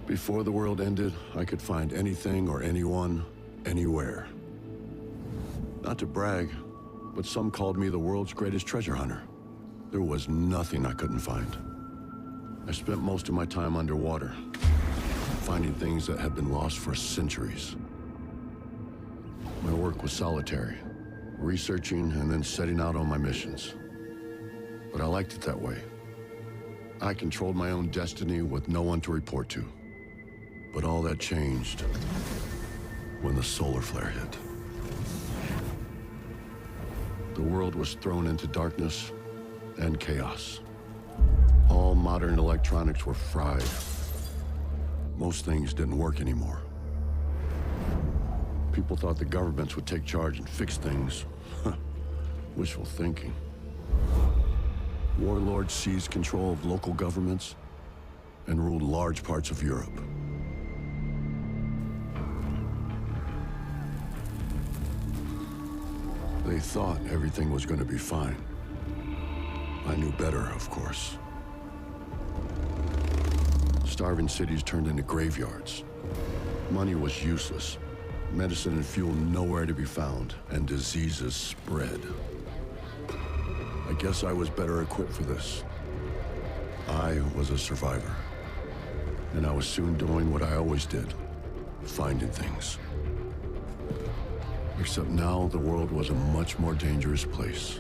Before the world ended, I could find anything or anyone, anywhere. Not to brag, but some called me the world's greatest treasure hunter. There was nothing I couldn't find. I spent most of my time underwater, finding things that had been lost for centuries. My work was solitary, researching and then setting out on my missions. But I liked it that way. I controlled my own destiny with no one to report to. But all that changed when the solar flare hit. The world was thrown into darkness and chaos. All modern electronics were fried. Most things didn't work anymore. People thought the governments would take charge and fix things. Wishful thinking. Warlords seized control of local governments and ruled large parts of Europe. They thought everything was going to be fine. I knew better, of course. Starving cities turned into graveyards. Money was useless. Medicine and fuel nowhere to be found, and diseases spread. I guess I was better equipped for this. I was a survivor. And I was soon doing what I always did, finding things. Except now the world was a much more dangerous place.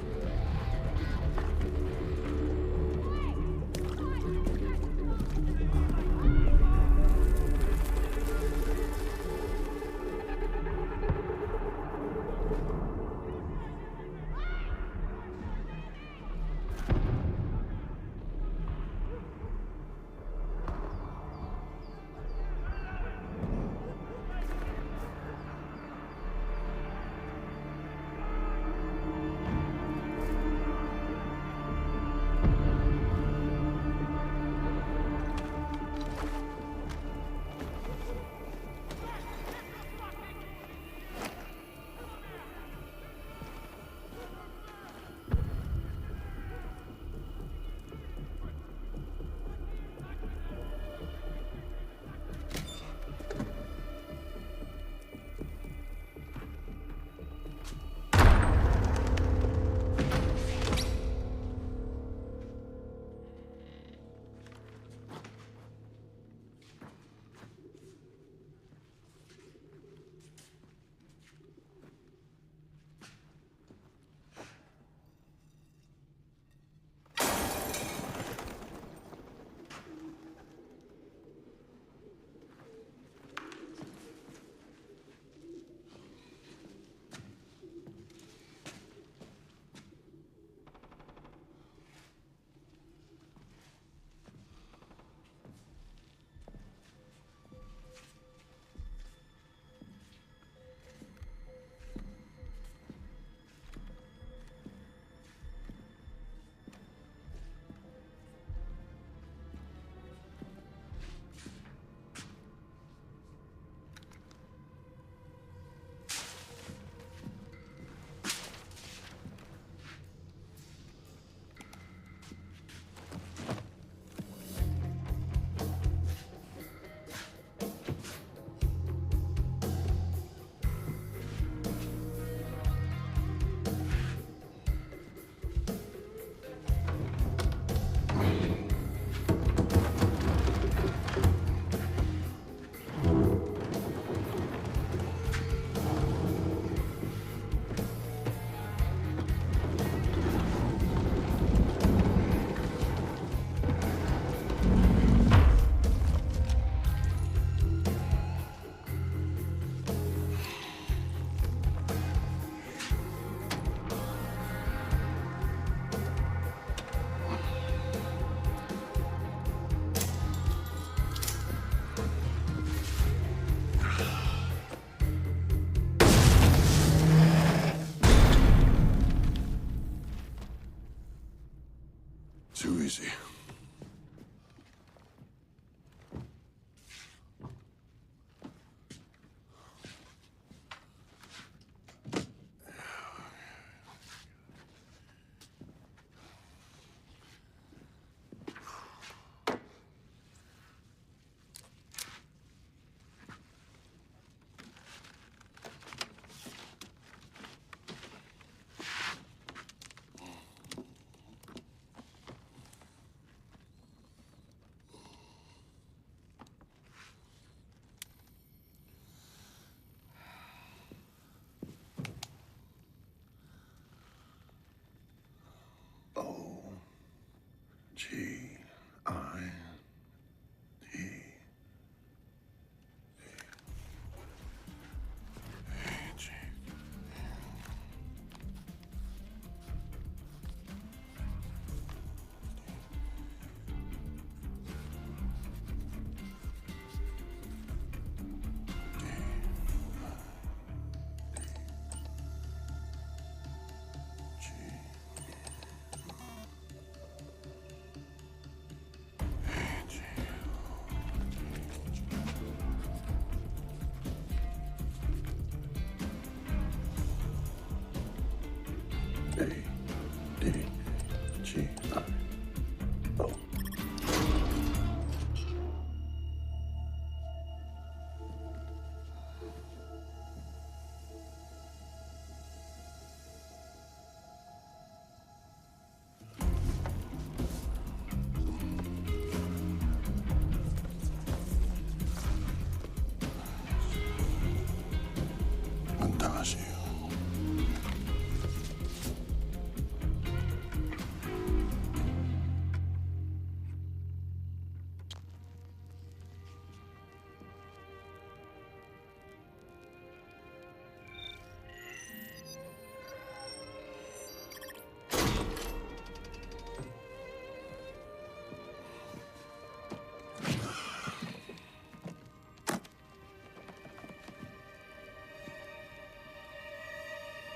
Too easy.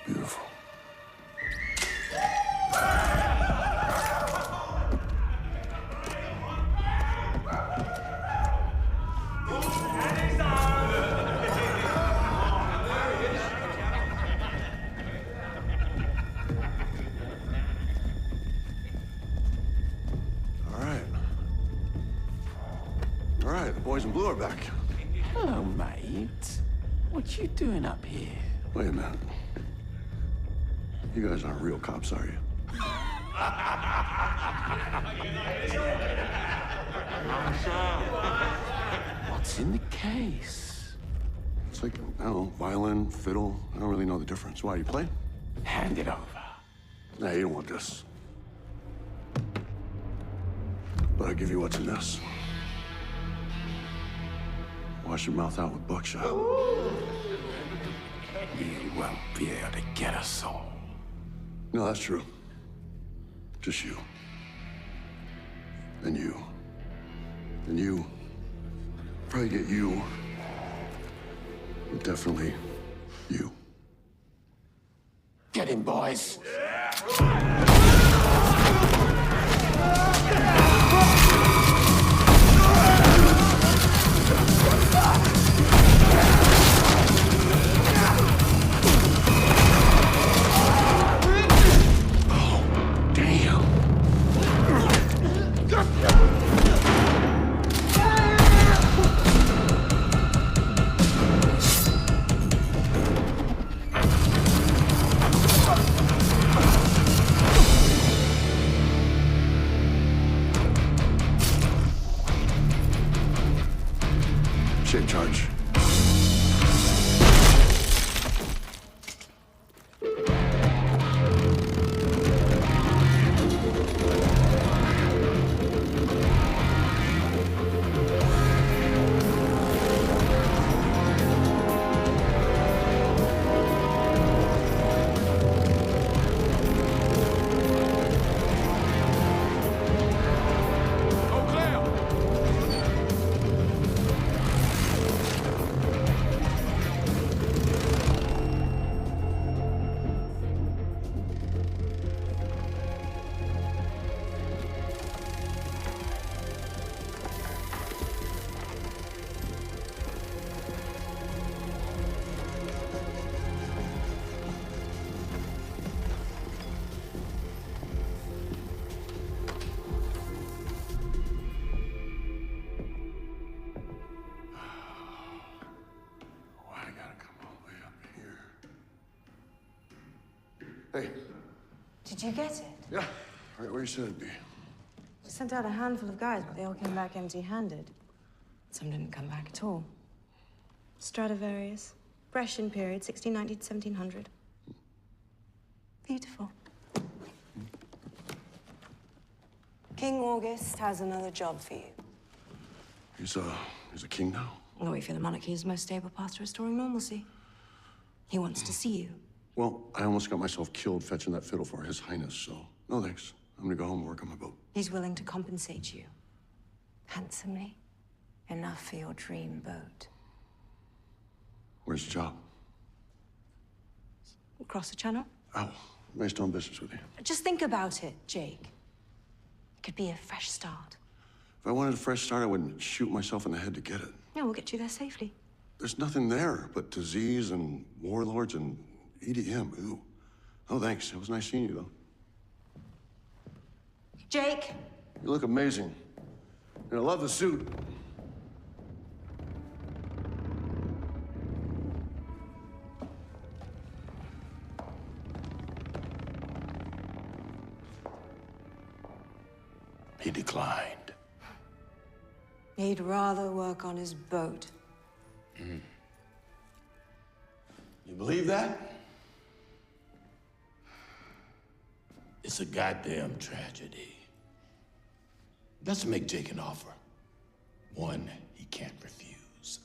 Beautiful. All right, the boys in blue are back. Hello, mate. What you doing up here? Wait a minute. You guys aren't real cops, are you? What's in the case? It's like, I don't know, violin, fiddle. I don't really know the difference. Why, you play? Hand it over. Nah, you don't want this. But I'll give you what's in this. Wash your mouth out with buckshot. You won't be able to get us all. No, that's true. Just you. And you. And you. Probably get you. And definitely you. Get him, boys. Shape charge. Hey. Did you get it? Yeah, right where you said it'd be. We sent out a handful of guys, but they all came back empty-handed. Some didn't come back at all. Stradivarius, Brescian period, 1690 to 1700. Beautiful. King August has another job for you. He's a king now? Well, we feel the monarchy is the most stable path to restoring normalcy. He wants to see you. Well, I almost got myself killed fetching that fiddle for His Highness, so no thanks. I'm gonna go home and work on my boat. He's willing to compensate you. Handsomely. Enough for your dream boat. Where's the job? Across the channel? Oh, nice doing business with you. Just think about it, Jake. It could be a fresh start. If I wanted a fresh start, I wouldn't shoot myself in the head to get it. Yeah, we'll get you there safely. There's nothing there but disease and warlords and EDM. Ooh. No thanks. It was nice seeing you, though. Jake! You look amazing. And I love the suit. He declined. He'd rather work on his boat. You believe that? It's a goddamn tragedy. Let's make Jake an offer. One he can't refuse.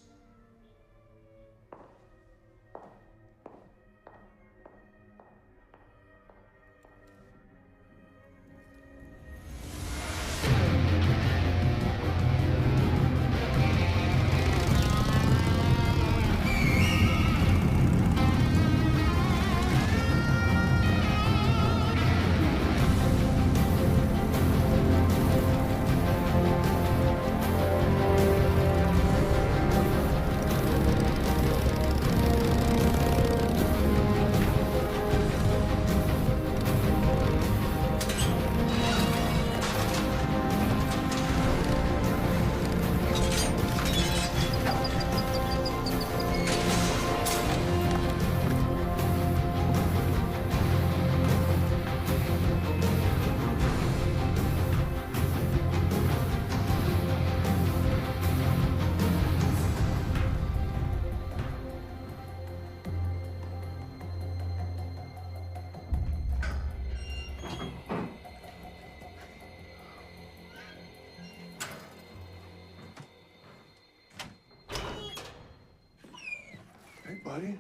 Hey, buddy.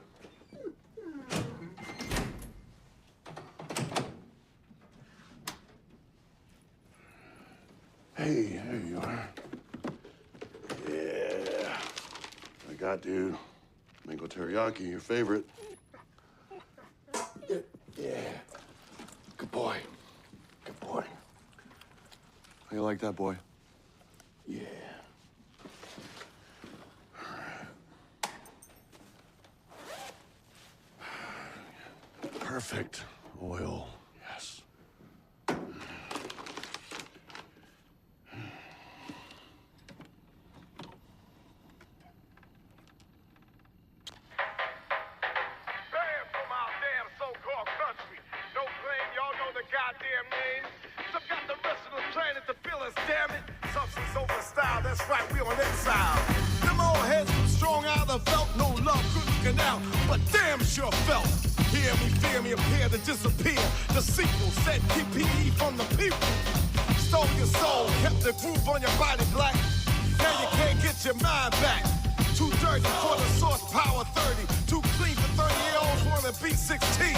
Hey, there you are. Yeah. I got, dude. Mango teriyaki, your favorite. Yeah. Good boy. Good boy. How you like that, boy? Yeah. Perfect oil, yes. From our damn so-called country. No claim, y'all know the goddamn names. Some got the rest of the planet to fill us, damn it. Substance over style, that's right, we on exile. Them old heads from strong out of felt, no love couldn't canal, but damn sure felt. Hear me, fear me, appear to disappear. The sequel said PPE from the people. Stole your soul, kept the groove on your body black. Now you can't get your mind back. Too dirty for the source power 30. Too clean for 30-year-olds wanna be 16.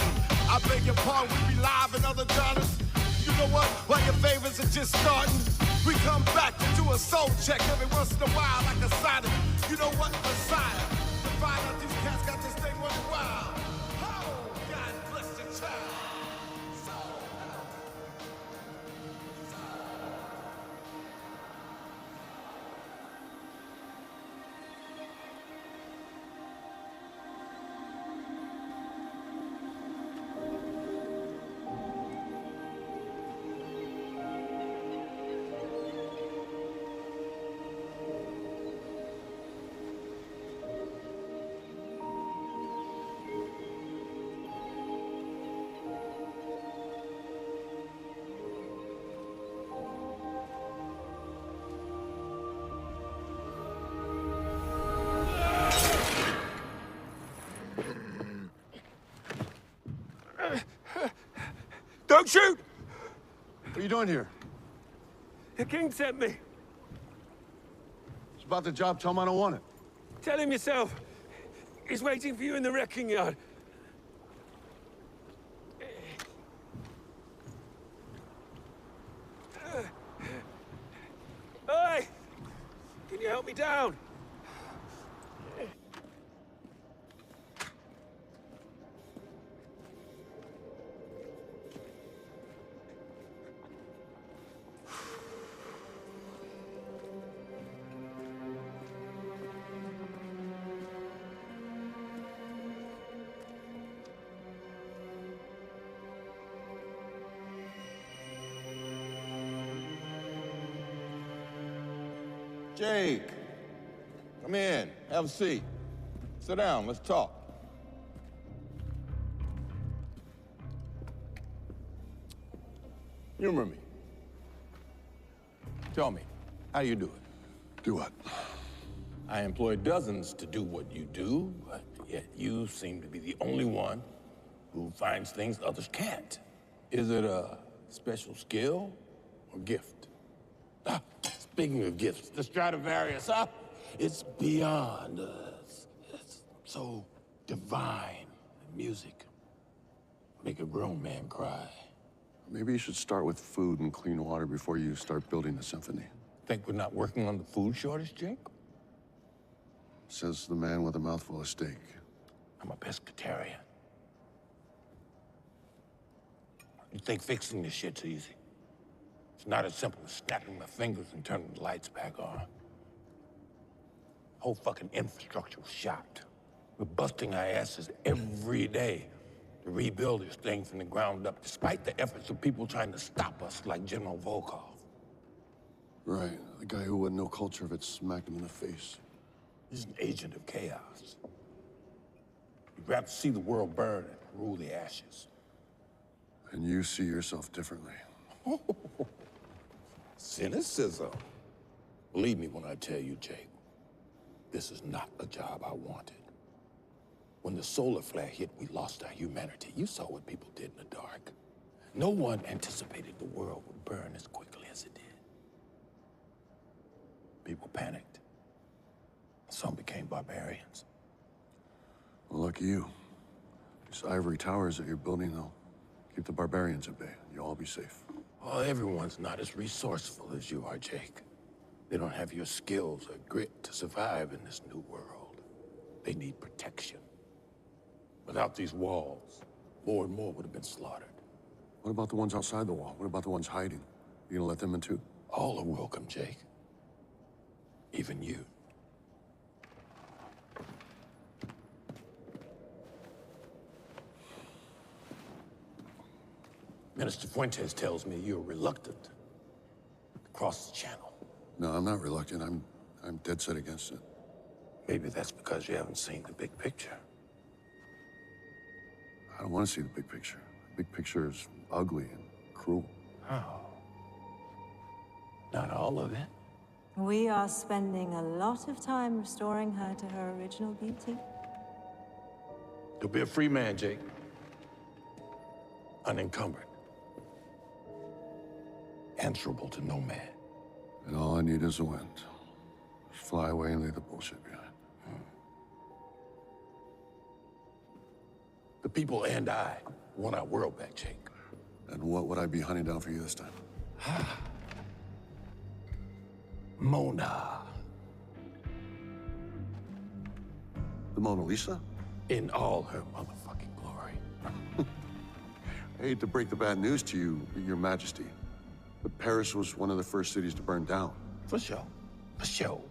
I beg your pardon, we be live in other genres. You know what? While your favorites are just starting, we come back to do a soul check every once in a while like a Sonic. You know what? Messiah. To find out these cats got this thing running wild. Oh, God bless your child. Don't shoot! What are you doing here? The king sent me. It's about the job. Tell him I don't want it. Tell him yourself. He's waiting for you in the wrecking yard. Oi! Can you help me down? Jake, come in, have a seat. Sit down, let's talk. Humor me. Tell me, how do you do it? Do what? I employ dozens to do what you do, but yet you seem to be the only one who finds things others can't. Is it a special skill or gift? Ah, speaking of gifts, the Stradivarius, it's beyond us. It's so divine. Music. Make a grown man cry. Maybe you should start with food and clean water before you start building the symphony. Think we're not working on the food shortage, Jake? Says the man with a mouthful of steak. I'm a pescatarian. You think fixing this shit's easy? It's not as simple as snapping my fingers and turning the lights back on. Whole fucking infrastructure was shot. We're busting our asses every day to rebuild this thing from the ground up, despite the efforts of people trying to stop us like General Volkov. Right, the guy who had no culture of it smacked him in the face. He's an agent of chaos. He'd rather see the world burn and rule the ashes. And you see yourself differently. Cynicism. Believe me when I tell you, Jake, this is not a job I wanted. When the solar flare hit, we lost our humanity. You saw what people did in the dark. No one anticipated the world would burn as quickly as it did. People panicked. Some became barbarians. Well, lucky you. These ivory towers that you're building, they'll keep the barbarians at bay. You'll all be safe. Well, everyone's not as resourceful as you are, Jake. They don't have your skills or grit to survive in this new world. They need protection. Without these walls, more and more would have been slaughtered. What about the ones outside the wall? What about the ones hiding? You gonna let them in too? All are welcome, Jake. Even you. Minister Fuentes tells me you're reluctant to cross the channel. No, I'm not reluctant. I'm dead set against it. Maybe that's because you haven't seen the big picture. I don't want to see the big picture. The big picture is ugly and cruel. Oh. Not all of it. We are spending a lot of time restoring her to her original beauty. You'll be a free man, Jake. Unencumbered. Answerable to no man. And all I need is the wind. Just fly away and leave the bullshit behind. The people and I want our world back, Jake. And what would I be hunting down for you this time? Mona. The Mona Lisa? In all her motherfucking glory. I hate to break the bad news to you, Your Majesty, but Paris was one of the first cities to burn down. For sure. For sure.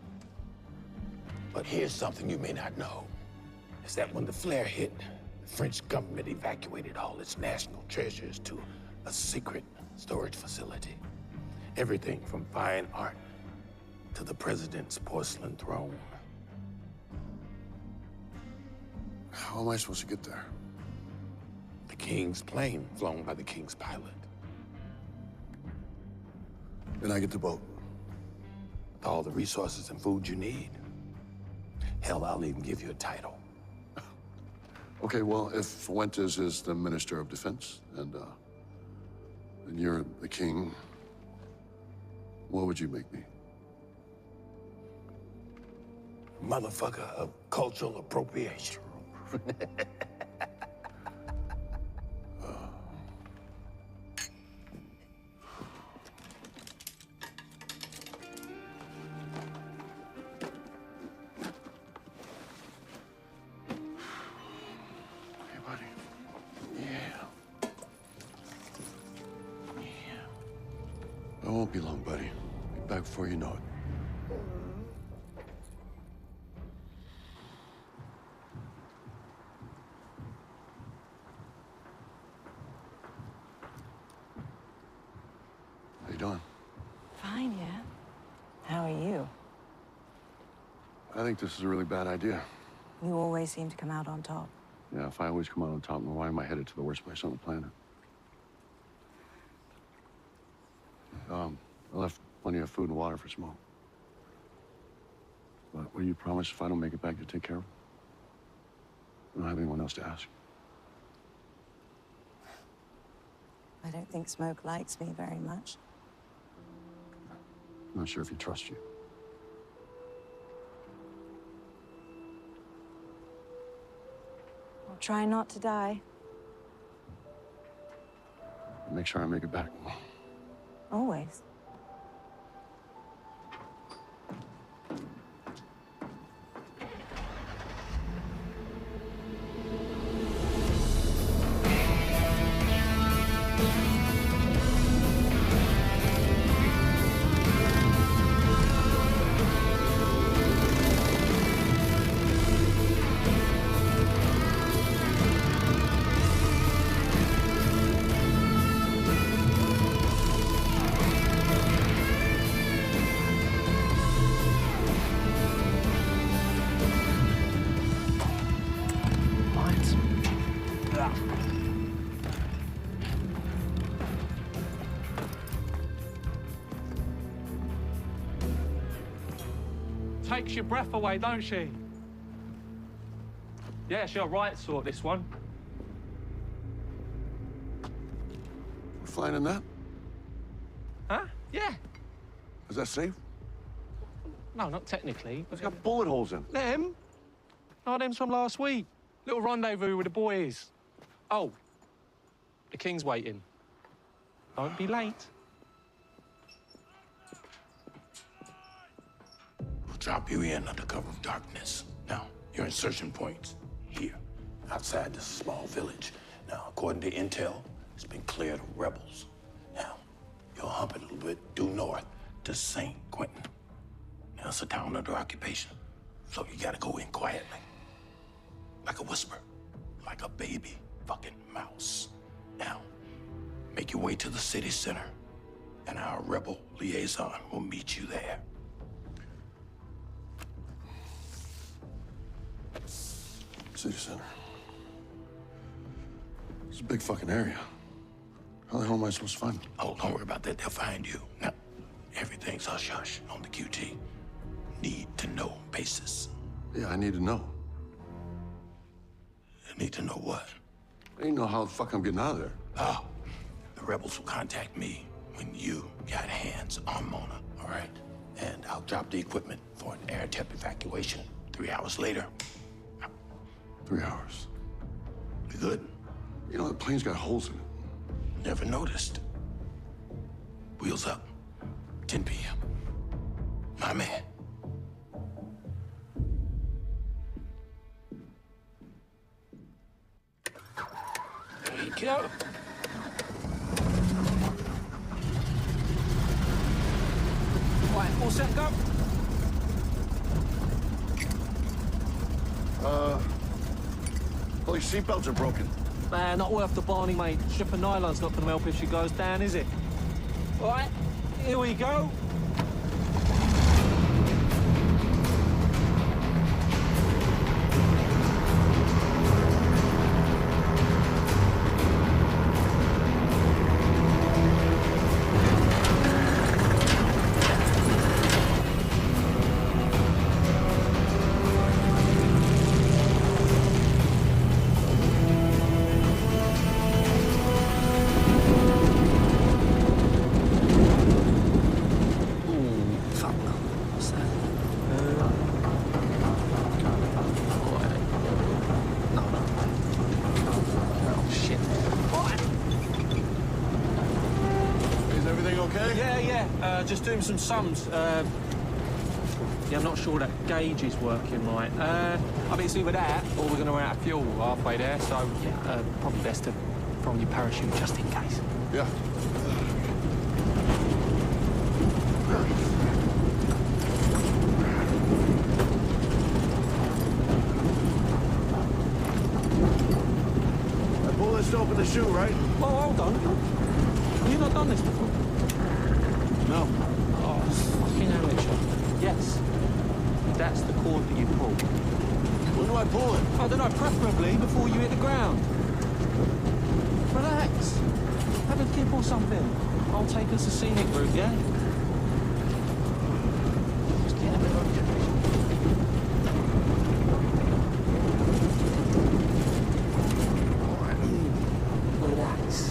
But here's something you may not know. Is that when the flare hit, the French government evacuated all its national treasures to a secret storage facility. Everything from fine art to the president's porcelain throne. How am I supposed to get there? The king's plane flown by the king's pilot. Then I get the boat. With all the resources and food you need. Hell, I'll even give you a title. Okay, well, if Fuentes is the Minister of Defense, and you're the king, What would you make me? Motherfucker of cultural appropriation. Hey, buddy. Yeah. I won't be long, buddy. Be back before you know it. How you doing? Fine, yeah. How are you? I think this is a really bad idea. You always seem to come out on top. Yeah, if I always come out on top, then why am I headed to the worst place on the planet? I left plenty of food and water for Smoke. But will you promise if I don't make it back, you'll take care of him? I don't have anyone else to ask. I don't think Smoke likes me very much. I'm not sure if he trusts you. I'll try not to die. Make sure I make it back. Always. Takes your breath away, don't she? Yeah, she's a right sort, this one. We're flying in that? Huh? Yeah. Is that safe? No, not technically. It's got bullet holes in it. Them? No, them's from last week. Little rendezvous with the boys. Oh, the King's waiting. Don't be late. We'll drop you in under cover of darkness. Now, your insertion point's here, outside this small village. Now, according to intel, it's been cleared of rebels. Now, you'll hump it a little bit due north to St. Quentin. Now, it's a town under occupation, so you gotta go in quietly. Like a whisper, like a baby fucking mouse. Now, make your way to the city center, and our rebel liaison will meet you there. City center. It's a big fucking area. How the hell am I supposed to find them? Oh, don't worry about that. They'll find you. Now, everything's hush-hush on the QT. Need to know basis. Yeah, I need to know. Need to know what? I need to know how the fuck I'm getting out of there. Oh, the rebels will contact me when you got hands on Mona, all right? And I'll drop the equipment for an air-tip evacuation. 3 hours later. 3 hours. We good? You know, the plane's got holes in it. Never noticed. Wheels up. 10 p.m. My man. Get out. Right, all set, go. All these seatbelts are broken. Man, not worth the Barney, mate. Strip of nylon's not gonna help if she goes down, is it? All right, here we go. Yeah, just doing some sums. Yeah, I'm not sure that gauge is working right. I mean, it's either that or we're going to run out of fuel halfway there, so yeah, probably best to throw on your parachute just in case. Yeah. That bullet's to open the chute, right? Oh, hold on. Have you not done this before? No. Oh, fucking amateur. Yes. That's the cord that you pull. When do I pull it? I don't know, preferably before you hit the ground. Relax. Have a kip or something. I'll take us a scenic route, yeah? Just get a bit of relax.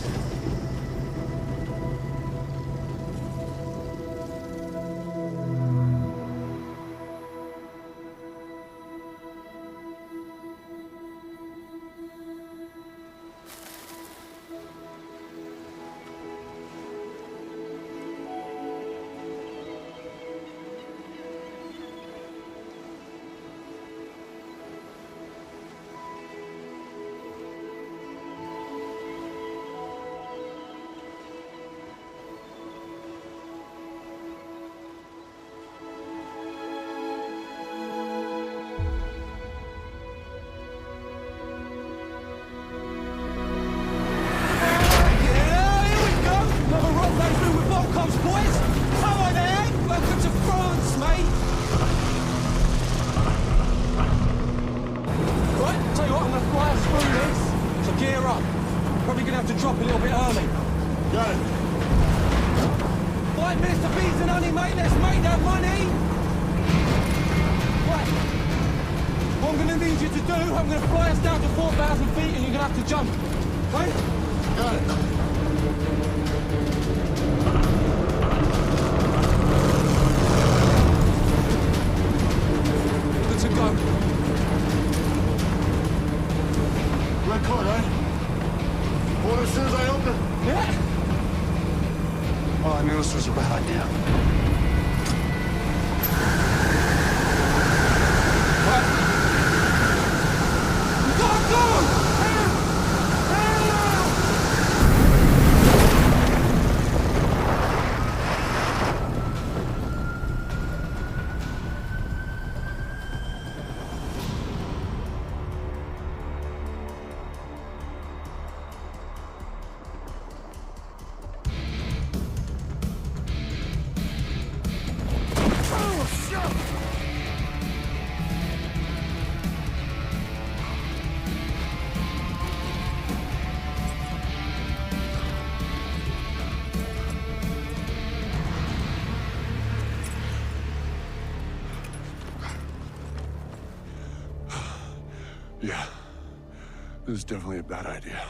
Probably gonna have to drop a little bit early. Got it. 5 minutes to beans and honey, mate. Let's make that money. Right. What I'm gonna need you to do, I'm gonna fly us down to 4,000 feet and you're gonna have to jump. Right? Got it. Good to go. Red cord, right? Hold it as soon as I open. Yeah. Oh, I knew this was a bad idea. Right. Go, go! Yeah. This is definitely a bad idea.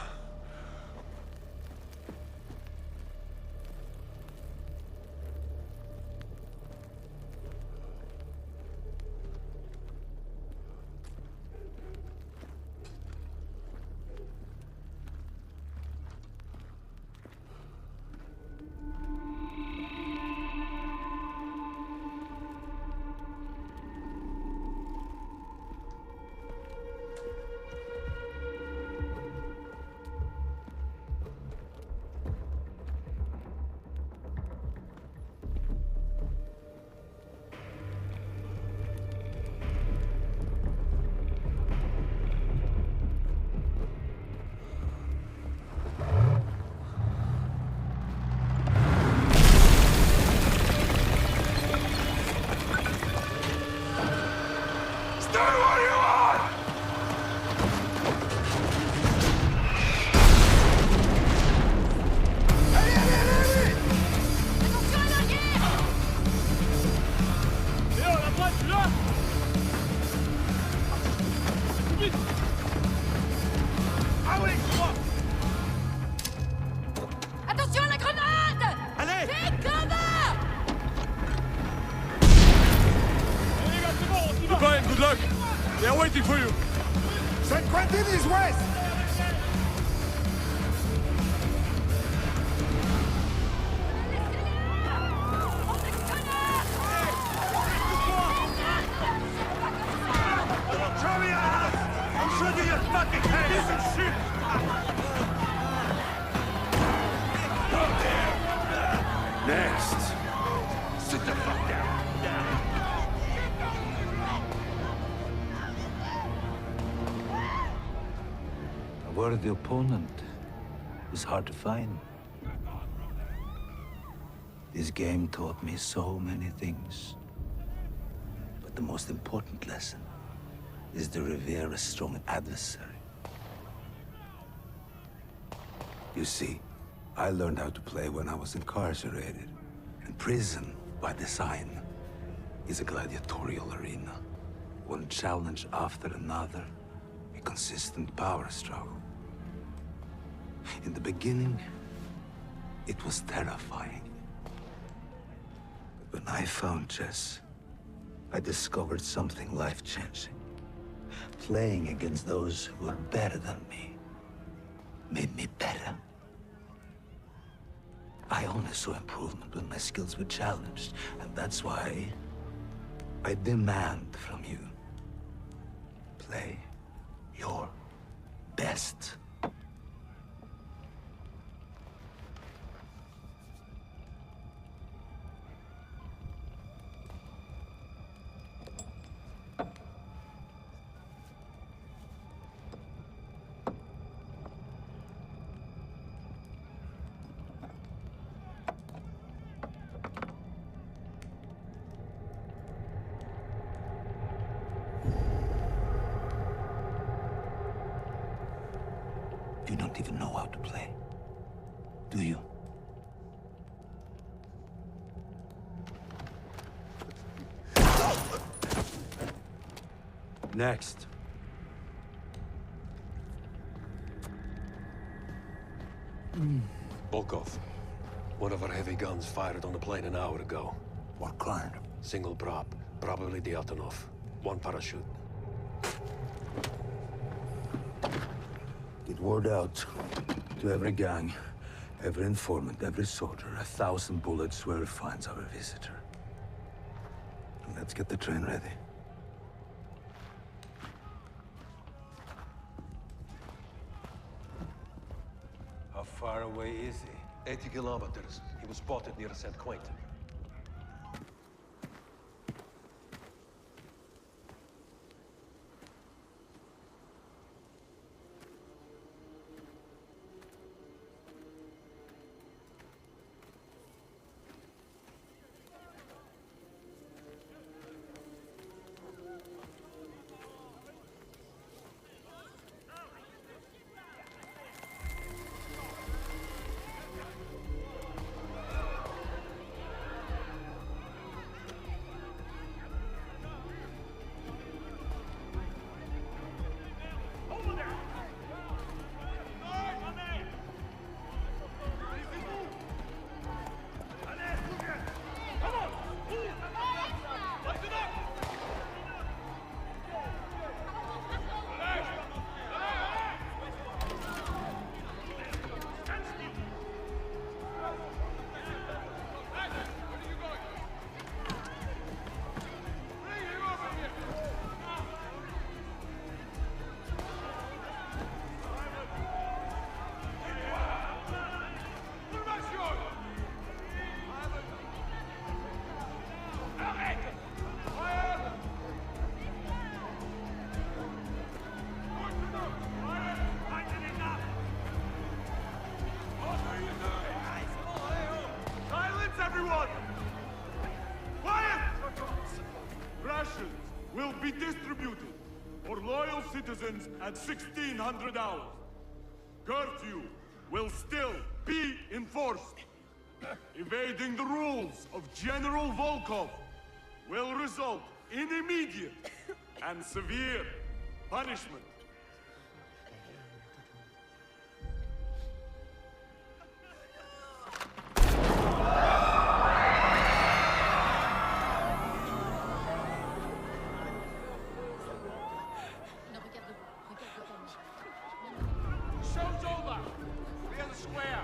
Attention à la grenade! Allez! C'est Kanda! Goodbye and good luck. They are waiting for you. St. Quentin is west! worthy opponent is hard to find. This game taught me so many things. But the most important lesson is to revere a strong adversary. You see, I learned how to play when I was incarcerated. And prison, by design, is a gladiatorial arena. One challenge after another, a consistent power struggle. In the beginning, it was terrifying. But when I found chess, I discovered something life-changing. Playing against those who were better than me made me better. I only saw improvement when my skills were challenged, and that's why I demand from you, play your best. You don't even know how to play, do you? Next. Volkov. One of our heavy guns fired on the plane an hour ago. What kind? Single prop. Probably the Atonov. One parachute. Get word out to every gang, every informant, every soldier. 1,000 bullets where it finds our visitor. Let's get the train ready. How far away is he? 80 kilometers. He was spotted near St. Quentin. Will be distributed for loyal citizens at 1600 hours. Curfew will still be enforced. Evading the rules of General Volkov will result in immediate and severe punishment. Show's over! Clear the square!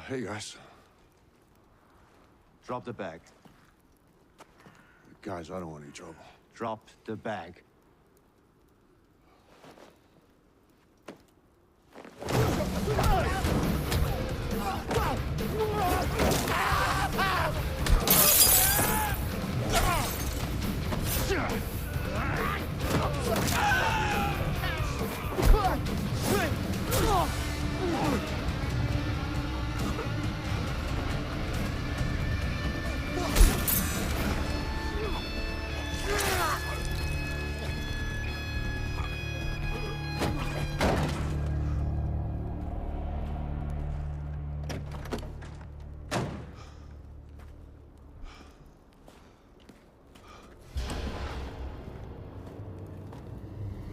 Hey, guys. Drop the bag. Guys, I don't want any trouble. Drop the bag.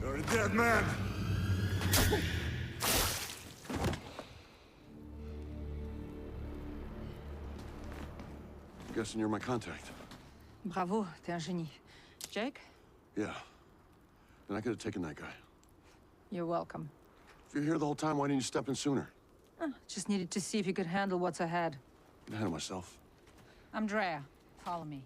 You're a dead man. Guessing you're my contact. Bravo, t'es un génie. Jake? Yeah. Then I could have taken that guy. You're welcome. If you're here the whole time, why didn't you step in sooner? Just needed to see if you could handle what's ahead. Get ahead of myself. I'm Drea. Follow me.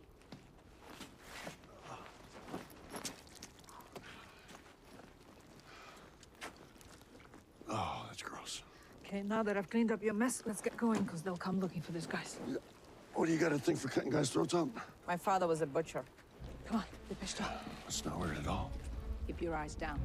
Oh, that's gross. Okay, now that I've cleaned up your mess, let's get going, because they'll come looking for these guys. What do you got to think for cutting guys' throats out? My father was a butcher. Come on, dépêche-toi. That's not weird at all. Keep your eyes down.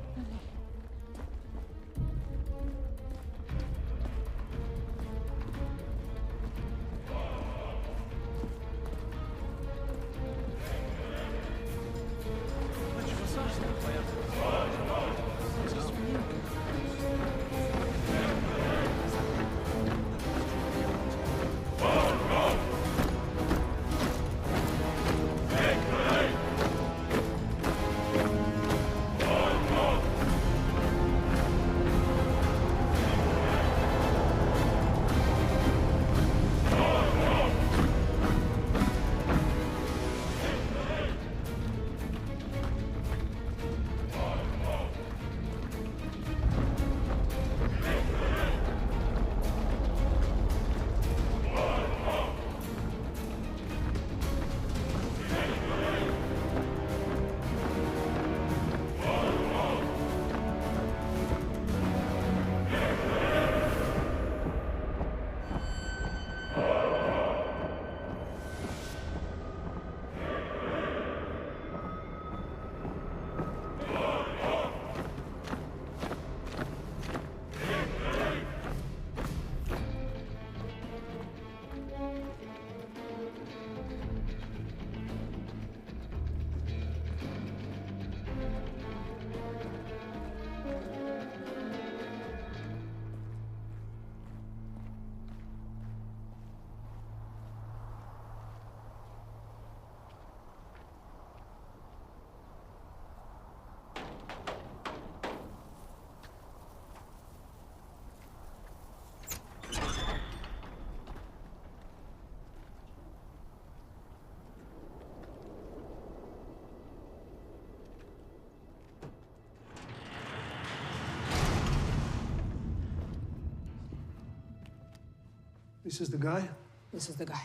This is the guy? This is the guy.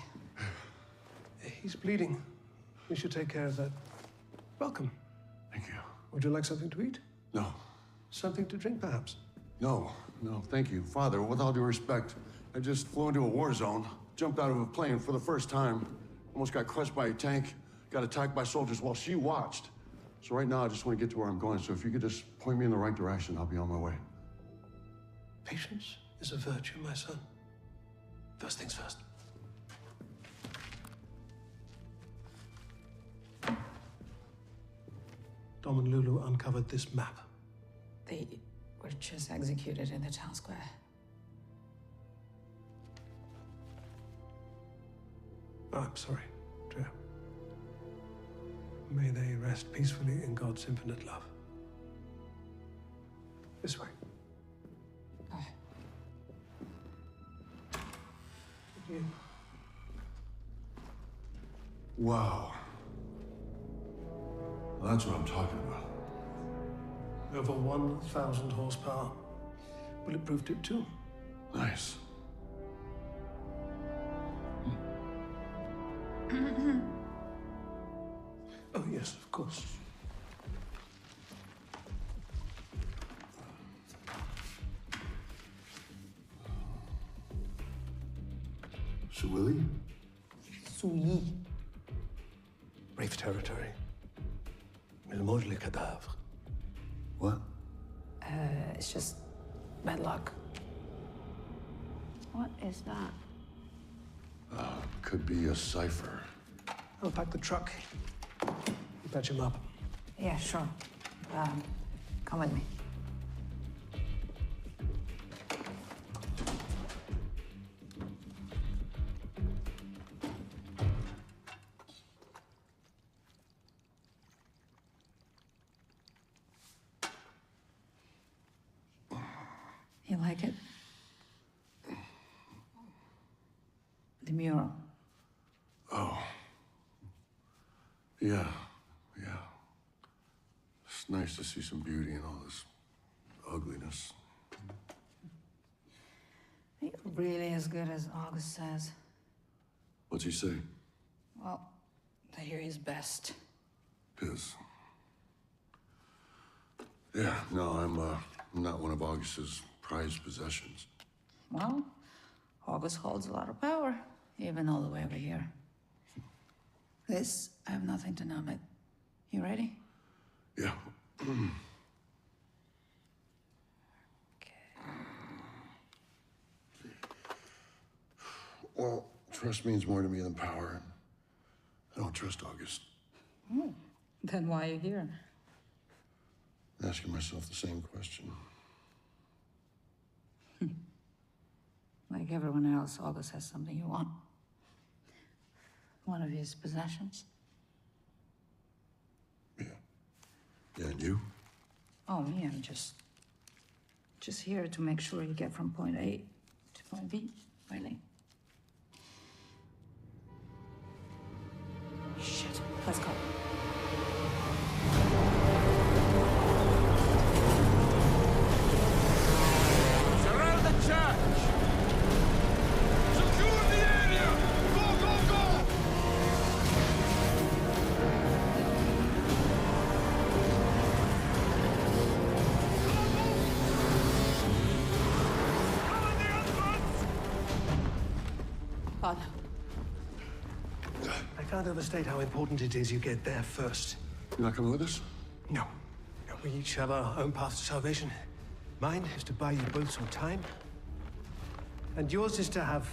He's bleeding. We should take care of that. Welcome. Thank you. Would you like something to eat? No. Something to drink, perhaps? No, thank you. Father, with all due respect, I just flew into a war zone, jumped out of a plane for the first time, almost got crushed by a tank, got attacked by soldiers while she watched. So right now, I just want to get to where I'm going, so if you could just point me in the right direction, I'll be on my way. Patience is a virtue, my son. First things first. Dom and Lulu uncovered this map. They were just executed in the town square. Oh, I'm sorry, Drea. May they rest peacefully in God's infinite love. This way. You. Wow. Well, that's what I'm talking about. Over 1,000 horsepower. Bulletproofed it too. Nice. Oh, yes, of course. Shawili? Souilly. Brave territory. Mais le mange les cadavres. What? It's just bad luck. What is that? Could be a cipher. I'll pack the truck. You patch him up. Yeah, sure. Come with me. You like it? The mural. Oh. Yeah. It's nice to see some beauty in all this ugliness. Are you really as good as August says? What's he say? Well, that you're his best. His. Yeah, no, I'm not one of August's prized possessions. Well, August holds a lot of power, even all the way over here. This, I have nothing to numb it. You ready? Yeah. Well, trust means more to me than power. I don't trust August. Then why are you here? Asking myself the same question. Like everyone else, August has something you want. One of his possessions. Yeah, and you? Oh, me, I'm just here to make sure you get from point A to point B, really. Shit, let's go. Surround the church! Secure the area! Go, go, go! Father. I can't overstate how important it is you get there first. You're not coming with us? No. We each have our own path to salvation. Mine is to buy you both some time. And yours is to have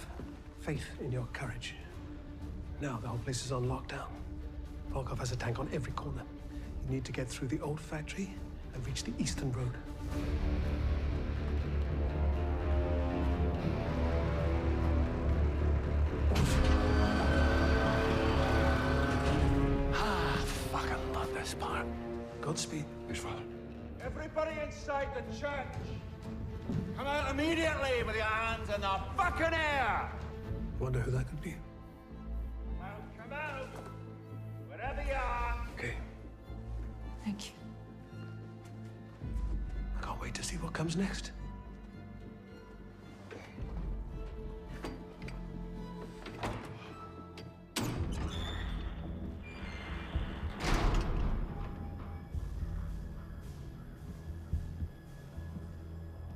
faith in your courage. Now the whole place is on lockdown. Volkov has a tank on every corner. You need to get through the old factory and reach the eastern road. Fucking love this part. Godspeed. Yes, Father. Everybody inside the church! Come out immediately with your hands in the fucking air! Wonder who that could be. Come out! Wherever you are! Okay. Thank you. I can't wait to see what comes next.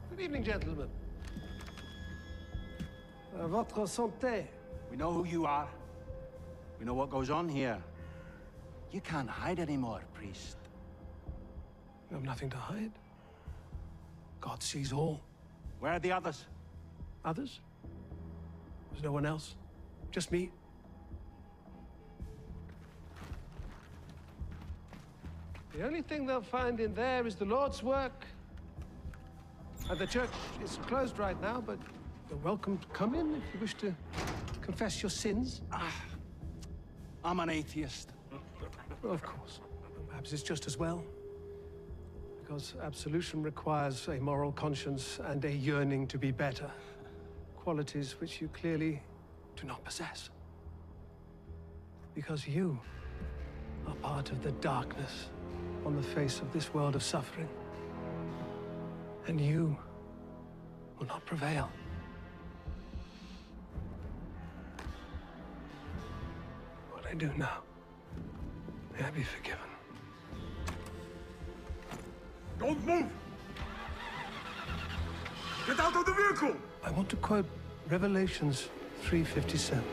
Good evening, gentlemen. Votre santé. We know who you are. We know what goes on here. You can't hide anymore, priest. You have nothing to hide. God sees all. Where are the others? Others? There's no one else. Just me. The only thing they'll find in there is the Lord's work. And the church is closed right now, but you're welcome to come in if you wish to confess your sins. I'm an atheist. Well, of course. Perhaps it's just as well. Because absolution requires a moral conscience and a yearning to be better. Qualities which you clearly do not possess. Because you are part of the darkness on the face of this world of suffering. And you will not prevail. I do now? May I be forgiven? Don't move! Get out of the vehicle! I want to quote Revelations 3:57.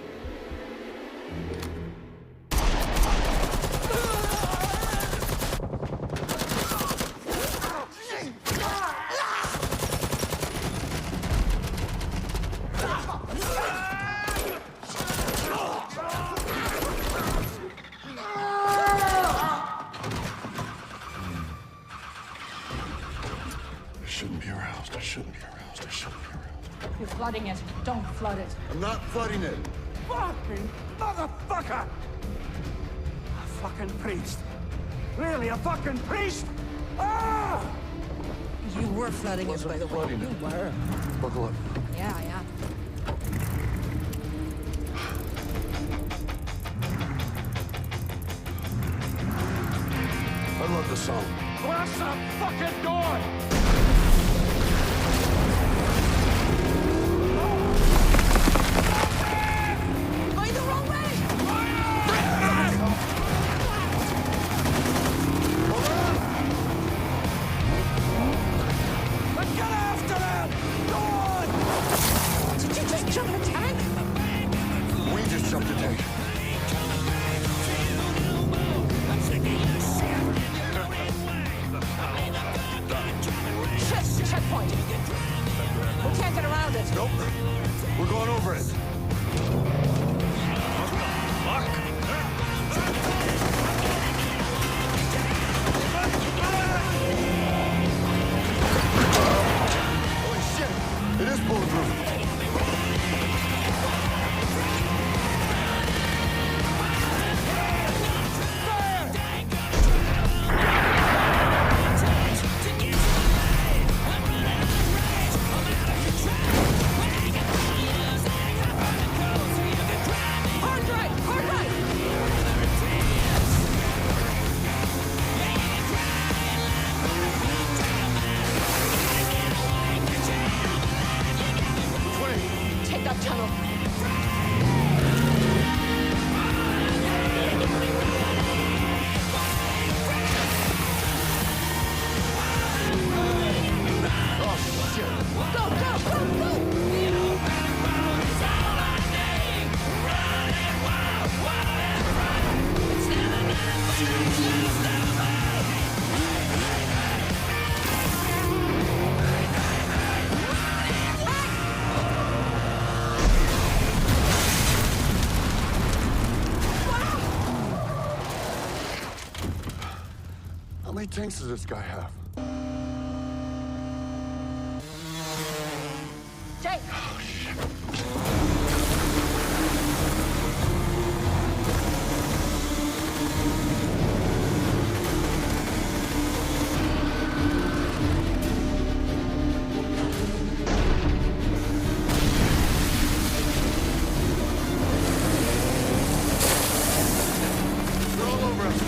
You're flooding it. Don't flood it. I'm not flooding it. Fucking motherfucker! A fucking priest. Really, a fucking priest? Ah! You were flooding it, by the way. You were. Buckle up. Yeah. I love the song. Blast the fucking door! Going the wrong way! Let's get after them! Go on! Did you just jump a tank? We just jumped a tank. Checkpoint. We can't get around it. Nope. We're going over it. Holy shit! It is bulletproof. Take that tunnel. How many tanks does this guy have? Jake! Oh, shit. They're all over us.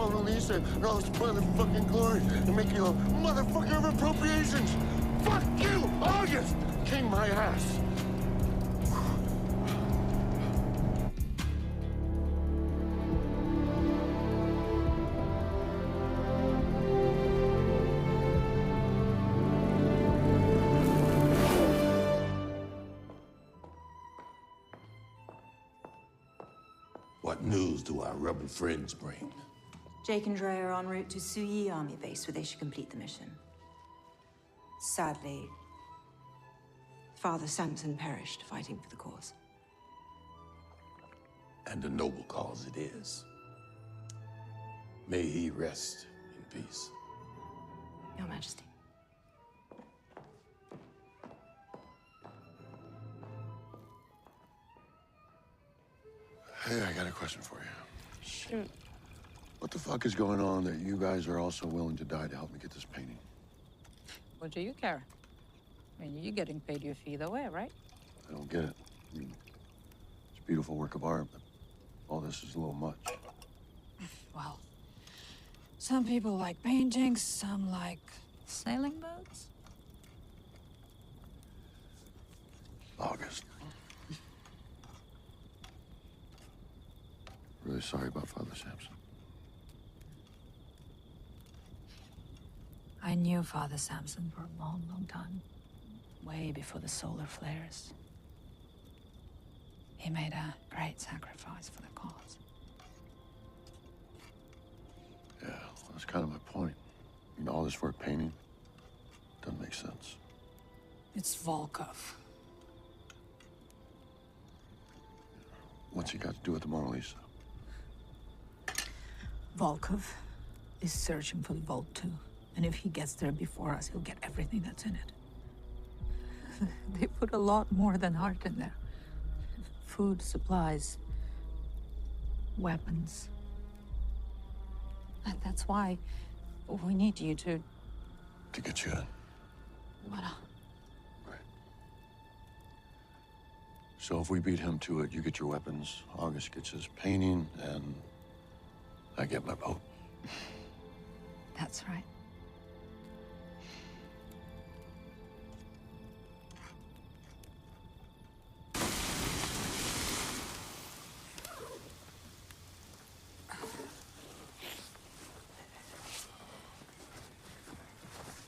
Mona Lisa and all this motherfucking glory and make you a motherfucker of appropriations. Fuck you, August! King my ass. What news do our rebel friends bring? Jake and Dre are en route to Suyi Army Base, where they should complete the mission. Sadly, Father Samson perished fighting for the cause. And a noble cause it is. May he rest in peace. Your Majesty. Hey, I got a question for you. Shoot. What the fuck is going on that you guys are also willing to die to help me get this painting? What do you care? I mean, you're getting paid your fee either way, right? I don't get it. I mean, it's a beautiful work of art, but all this is a little much. Well, some people like paintings, some like sailing boats. August. Really sorry about Father Samson. I knew Father Samson for a long, long time. Way before the solar flares. He made a great sacrifice for the cause. Yeah, well, that's kind of my point. You know, all this work painting doesn't make sense. It's Volkov. What's he got to do with the Mona Lisa? Volkov is searching for the vault too. And if he gets there before us, he'll get everything that's in it. They put a lot more than art in there. Food, supplies, weapons. And that's why we need you to get you in. Voilà. Right. So if we beat him to it, you get your weapons, August gets his painting, and I get my boat. That's right.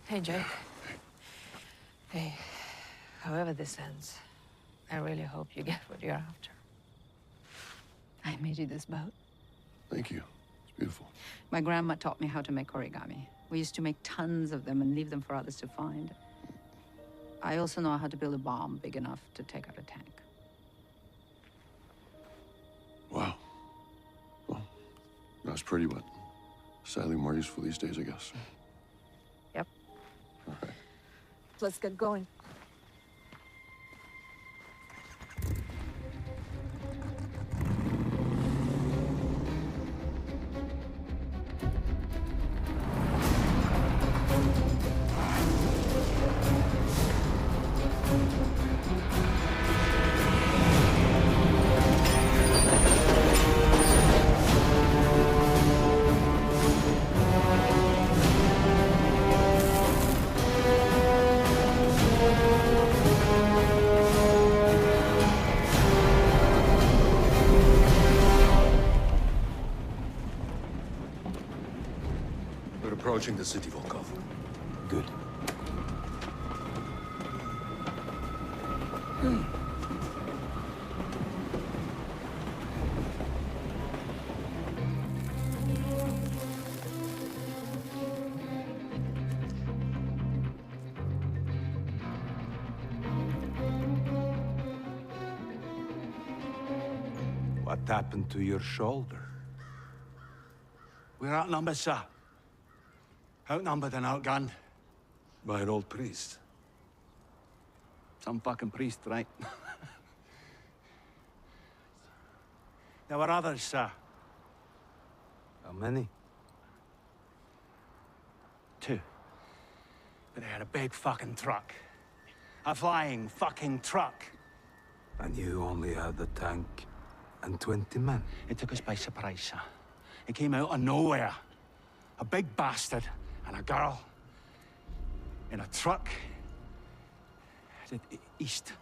Hey, Jake. Hey, however this ends, I really hope you get what you're after. I made you this boat. Thank you. It's beautiful. My grandma taught me how to make origami. We used to make tons of them and leave them for others to find. I also know how to build a bomb big enough to take out a tank. Wow. Well, that's pretty, but sadly more useful these days, I guess. Yep. All right. Let's get going. Approaching the city, Volkov. Good. What happened to your shoulder? We're outnumbered, sir. Outnumbered and outgunned. By an old priest. Some fucking priest, right? There were others, sir. How many? 2. But they had a big fucking truck. A flying fucking truck. And you only had the tank and 20 men? It took us by surprise, sir. It came out of nowhere. A big bastard and a girl in a truck headed east.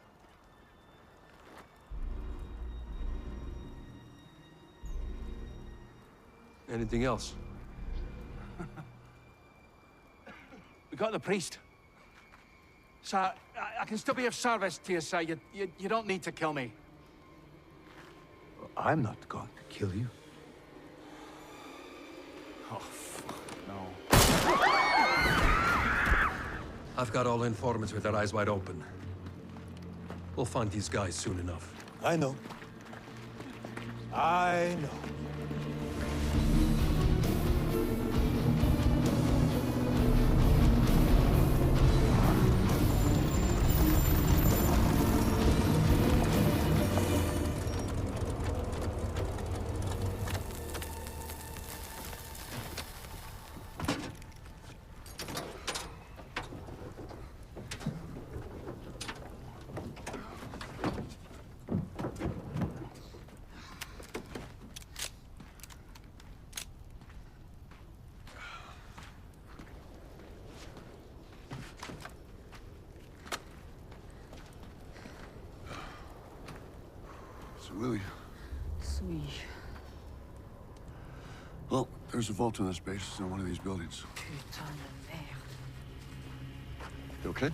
Anything else? We got the priest. Sir, I can still be of service to you, sir. You don't need to kill me. I'm not going to kill you. Oh, fuck, no. I've got all informants with their eyes wide open. We'll find these guys soon enough. I know. I know. Willie. Sweet. Well, there's a vault in this base in one of these buildings. Putain de merde. You okay?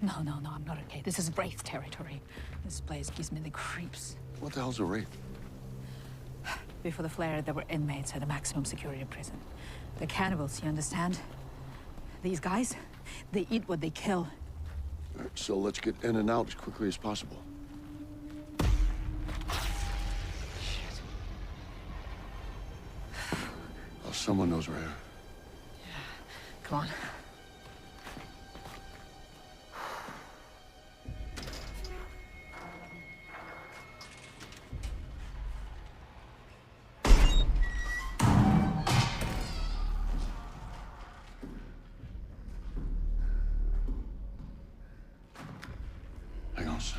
No, I'm not okay. This is Wraith territory. This place gives me the creeps. What the hell's a Wraith? Before the flare, there were inmates at a maximum security prison. They're cannibals, you understand? These guys, they eat what they kill. All right, so let's get in and out as quickly as possible. Oh, someone knows we're here. Yeah. Come on. Hang on a sec.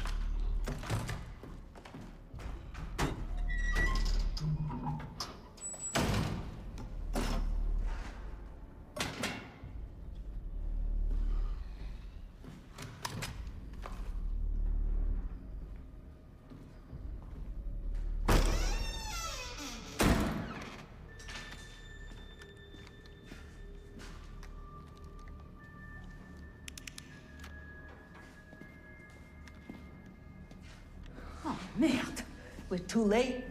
Oh, merde. We're too late.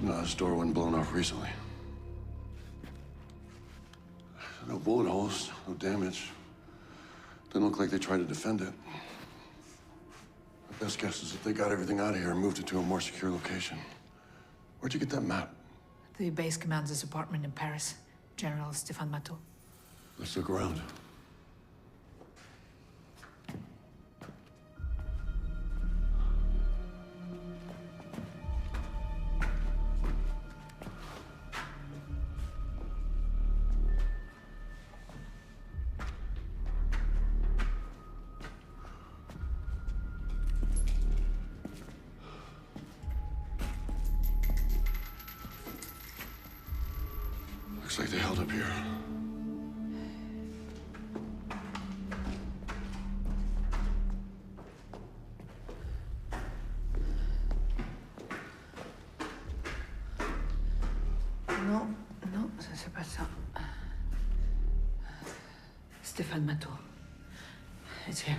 No, this door wasn't blown off recently. No bullet holes, no damage. Didn't look like they tried to defend it. My best guess is that they got everything out of here and moved it to a more secure location. Where'd you get that map? The base commander's apartment in Paris. General Stéphane Matteau. Let's look around. Looks like they held up here. Non, ça c'est pas ça. Stéphane Matteau. It's here.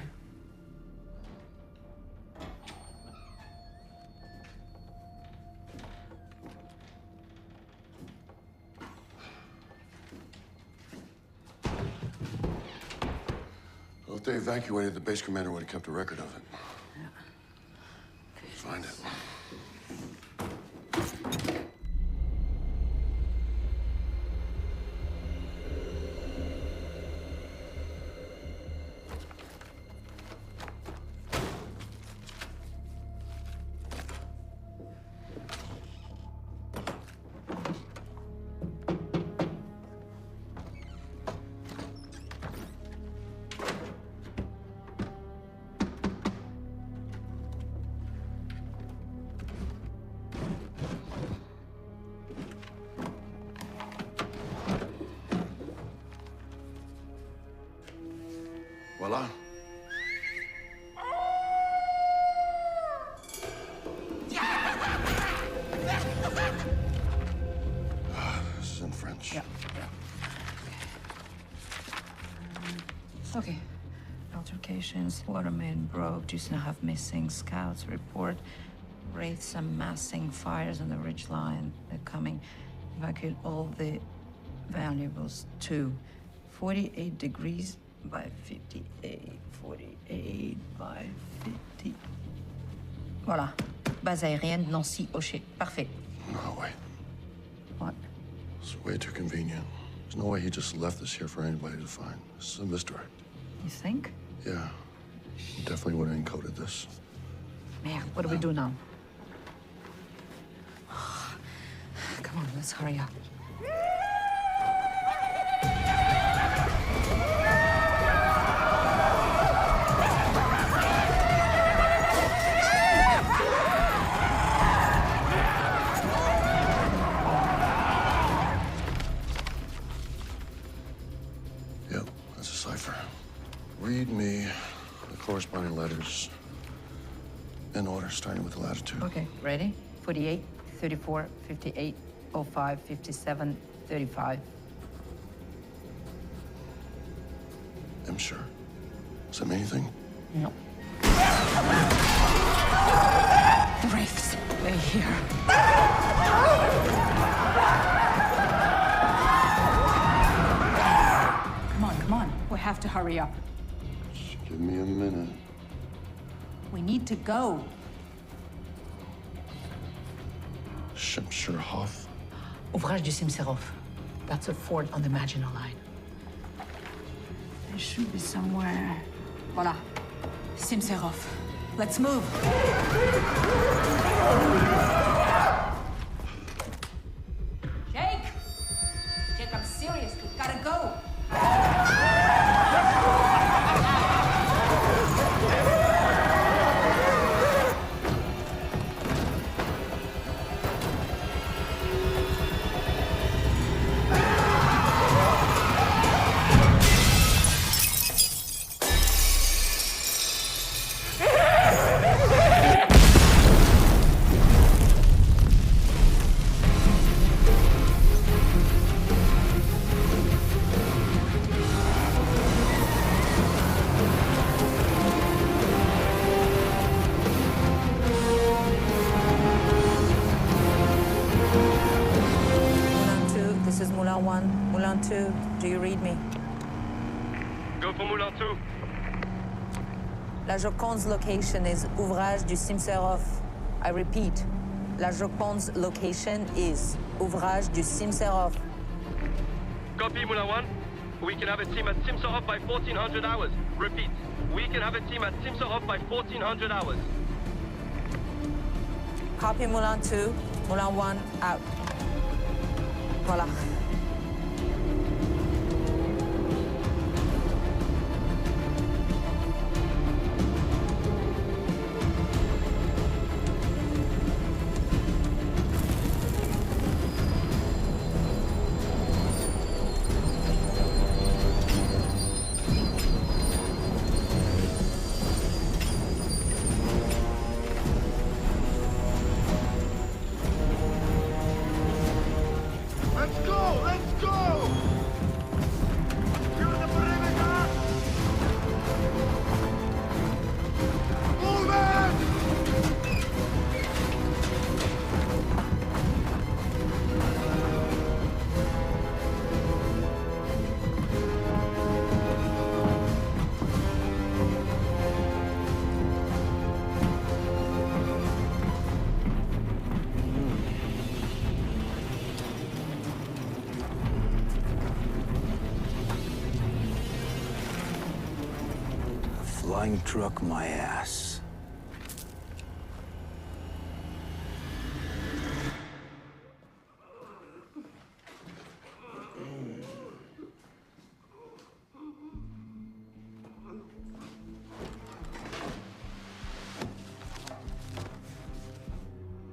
Well, if they evacuated, the base commander would have kept a record of it. Yeah. Let's find it. Voila. This is in French. Yeah. Okay. Altercations, watermain broke, 2.5 missing, scouts report, wraiths amassing, fires on the ridgeline. They're coming. Evacuate all the valuables too. 48 degrees by 58, 48 by 50. Voilà. Base aérienne, Nancy, O'Shea. Parfait. No, wait. What? It's way too convenient. There's no way he just left this here for anybody to find. This is a misdirect. You think? Yeah. He definitely would have encoded this. Man, what do we do now? Come on, let's hurry up. Yep, that's a cipher. Read me the corresponding letters in order, starting with the latitude. Okay, ready? 48, 34, 58, 05, 57, 35. I'm sure. Does that mean anything? No. The wraiths, they're here. Come on. We have to hurry up. Just give me a minute. We need to go. Shemsherhoff. Ouvrage du Simserov. That's a fort on the Maginot Line. There should be somewhere. Voilà. Simserov. Let's move. Jake! Jake, I'm serious. We gotta go. Moulin 2, do you read me? Go for Moulin 2. La Joconde's location is Ouvrage du Simserov. I repeat, La Joconde's location is Ouvrage du Simserov. Copy, Moulin 1. We can have a team at Simserov by 1400 hours. Repeat, we can have a team at Simserov by 1400 hours. Copy, Moulin 2. Moulin 1, out. Voilà. Flying truck my ass.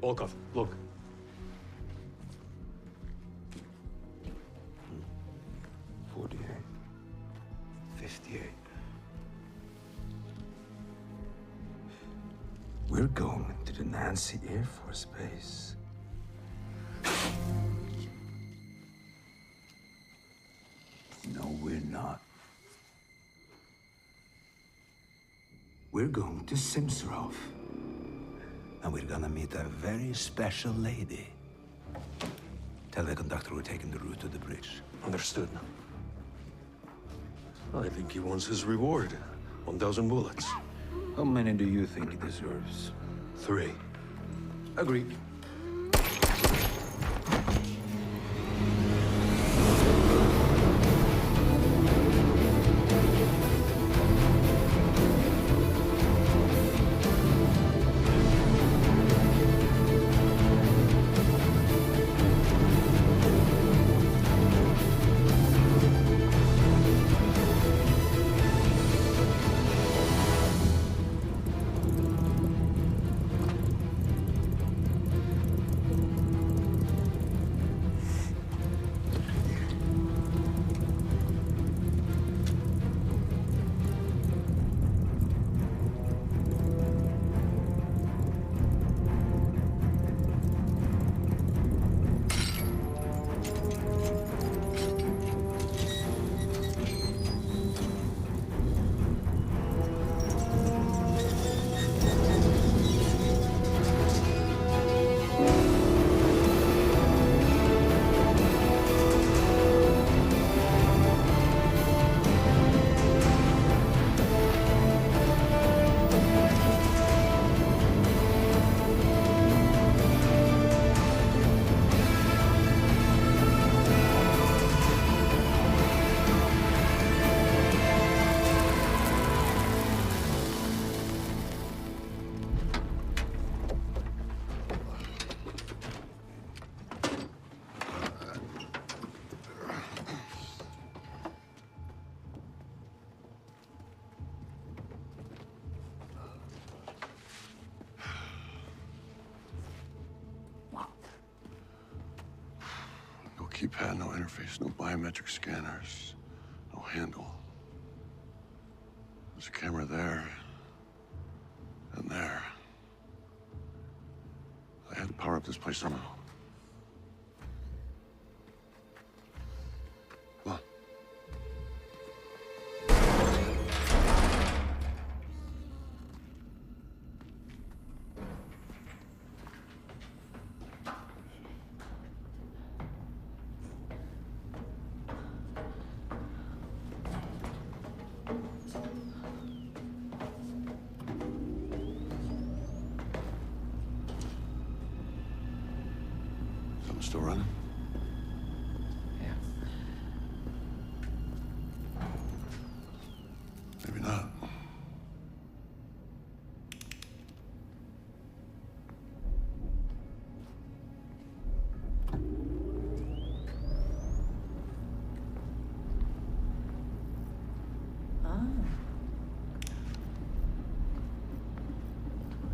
Volkov, look. We're going to the Nancy Air Force Base. No, we're not. We're going to Simsarov. And we're gonna meet a very special lady. Tell the conductor we're taking the route to the bridge. Understood. I think he wants his reward. 1,000 bullets. How many do you think he deserves? 3. Agreed. Keypad, no interface, no biometric scanners, no handle. There's a camera there and there. I had to power up this place somehow. Come on. Still running? Yeah. Maybe not. Ah.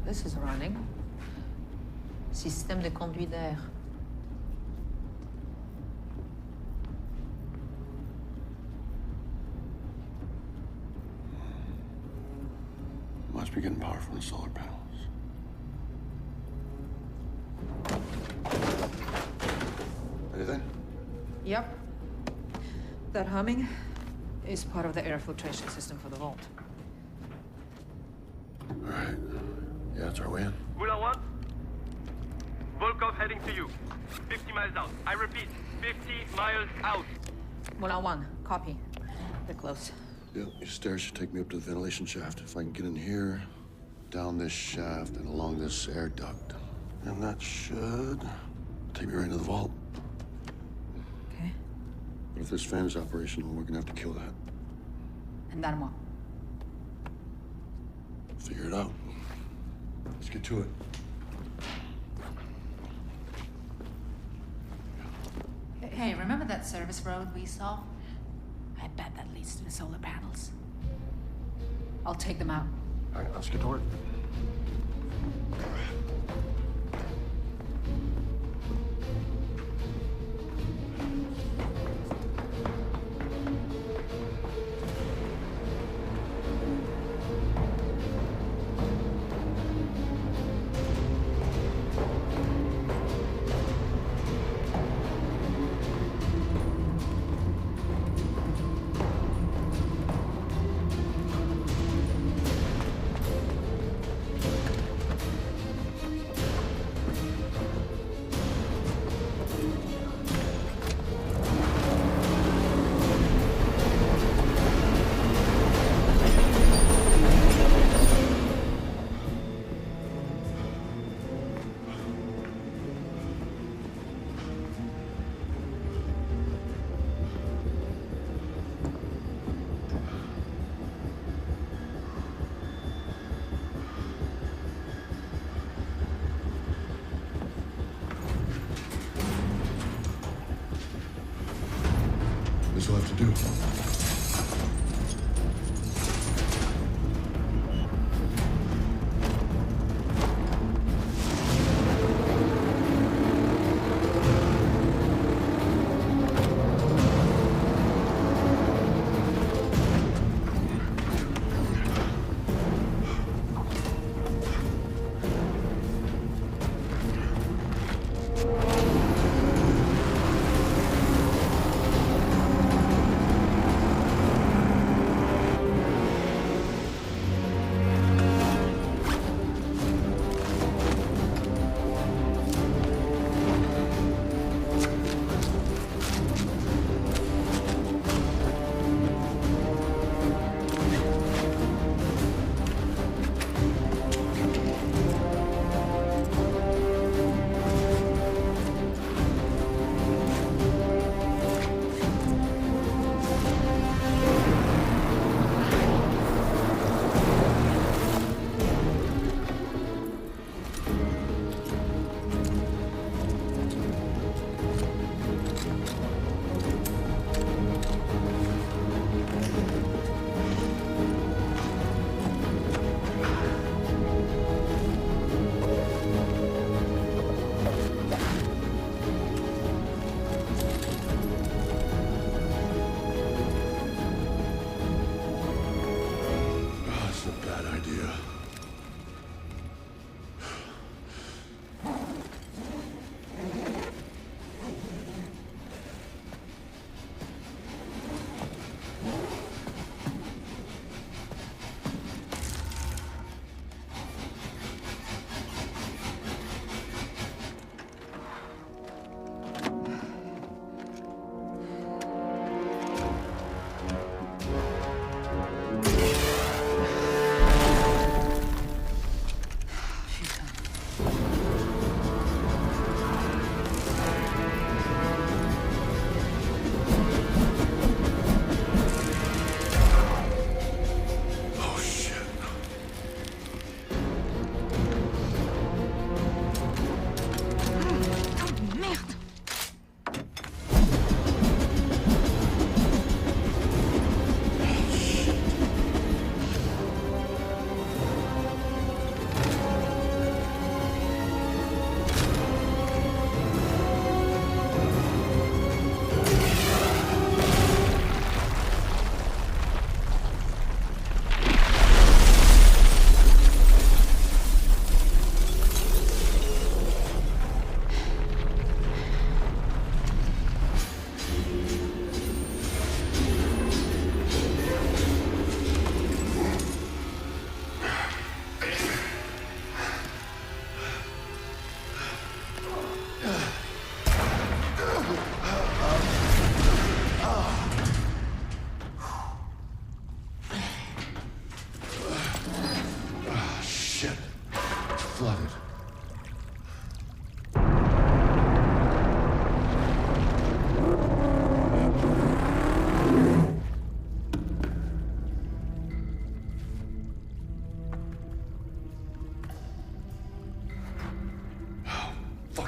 This is running. Système de conduite d'air. Must be getting power from the solar panels. Anything? Yep. That humming is part of the air filtration system for the vault. All right. Yeah, that's our way in. Mula 1. Volkov heading to you. 50 miles out. I repeat, 50 miles out. Mula 1, copy. They're close. Yeah, these stairs should take me up to the ventilation shaft. If I can get in here, down this shaft, and along this air duct. And that should take me right into the vault. Okay. But if this fan is operational, we're gonna have to kill that. And then what? Figure it out. Let's get to it. Hey, remember that service road we saw? I bet that leads to the solar panels. I'll take them out. All right, let's get to work.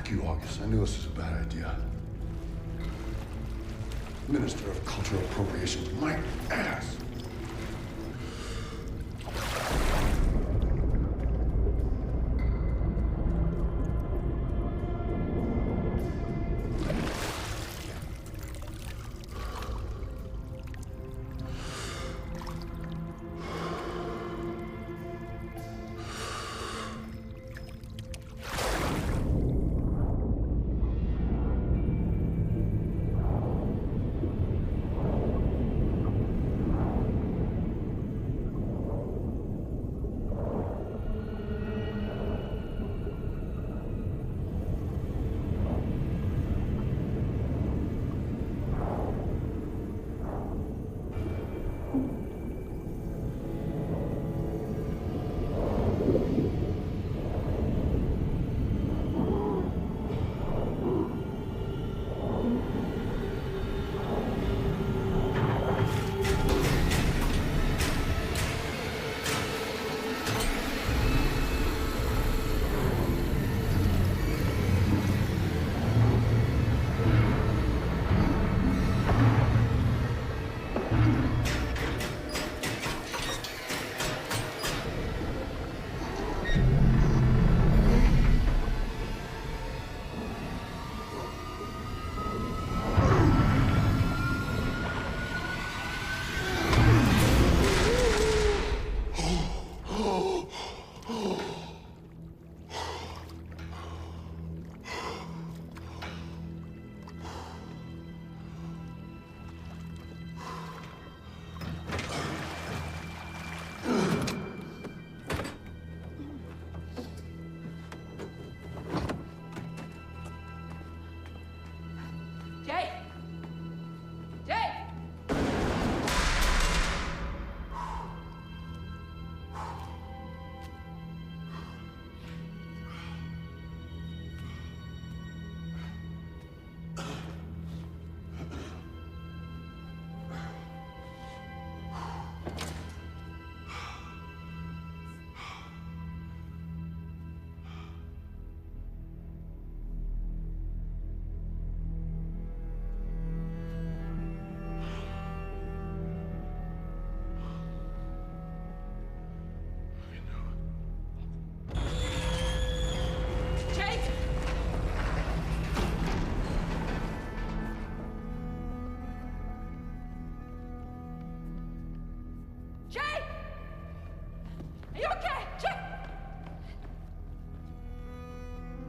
Fuck you, August. I knew this was a bad idea. Minister of Cultural Appropriation, my ass.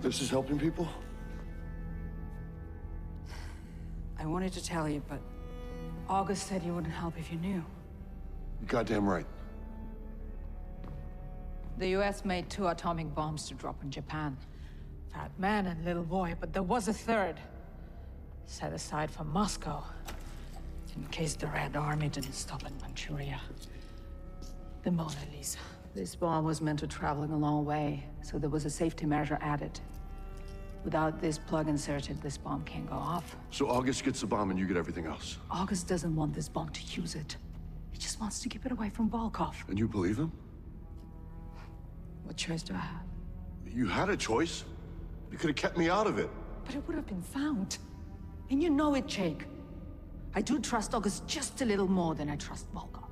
This is helping people? I wanted to tell you, but August said you wouldn't help if you knew. You're goddamn right. The US made 2 atomic bombs to drop in Japan. Fat man and little boy, but there was a third. Set aside for Moscow. In case the Red Army didn't stop in Manchuria. The Mona Lisa. This bomb was meant to travel a long way, so there was a safety measure added. Without this plug inserted, this bomb can't go off. So August gets the bomb and you get everything else? August doesn't want this bomb to use it. He just wants to keep it away from Volkov. And you believe him? What choice do I have? You had a choice. You could have kept me out of it. But it would have been found. And you know it, Jake. I do trust August just a little more than I trust Volkov.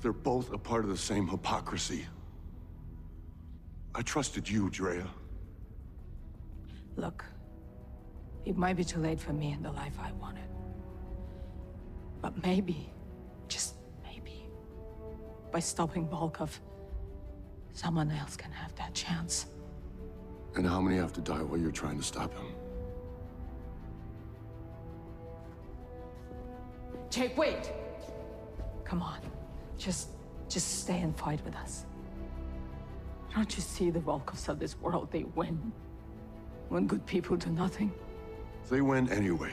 They're both a part of the same hypocrisy. I trusted you, Drea. Look, it might be too late for me in the life I wanted. But maybe, just maybe, by stopping Volkov, someone else can have that chance. And how many have to die while you're trying to stop him? Jake, wait! Come on, just stay and fight with us. Don't you see the Volkovs of this world, they win? When good people do nothing. They win anyway.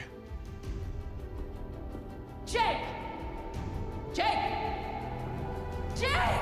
Jake! Jake! Jake!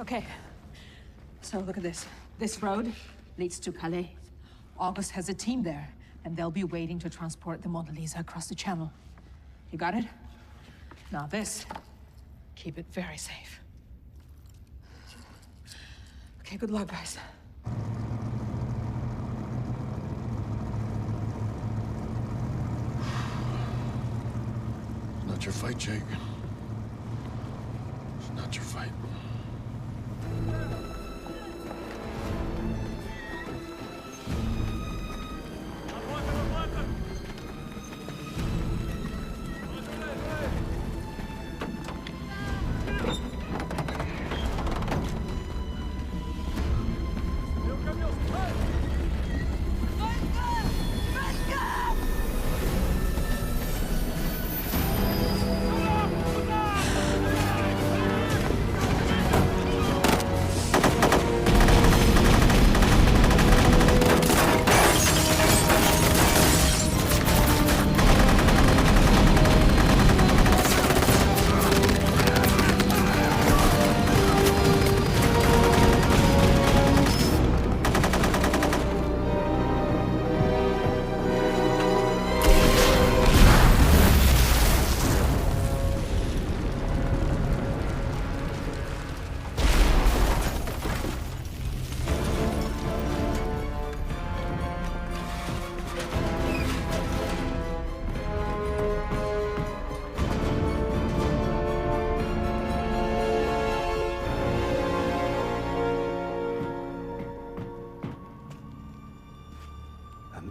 Okay. So look at this. This road leads to Calais. August has a team there, and they'll be waiting to transport the Mona Lisa across the channel. You got it? Now this, keep it very safe. Okay, good luck, guys. It's not your fight, Jake. It's not your fight.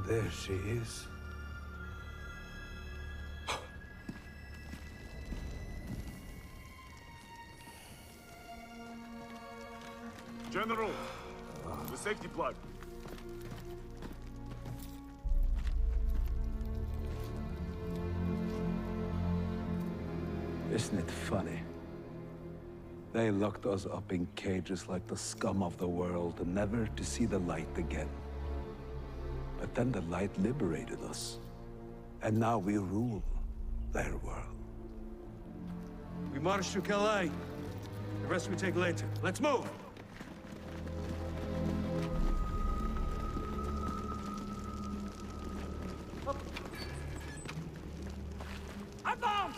There she is. General, the safety plug. Isn't it funny? They locked us up in cages like the scum of the world, never to see the light again. But then the light liberated us. And now we rule their world. We march to Calais. The rest we take later. Let's move! Advance!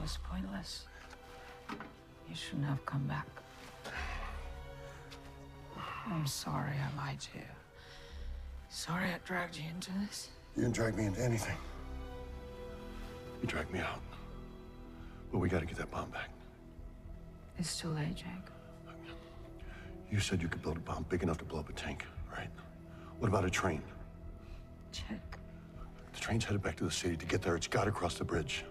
was pointless. You shouldn't have come back. I'm sorry I lied to you. Sorry I dragged you into this. You didn't drag me into anything. You dragged me out. But we gotta get that bomb back. It's too late, Jake. You said you could build a bomb big enough to blow up a tank, right? What about a train? Check. The train's headed back to the city. To get there, it's gotta cross the bridge.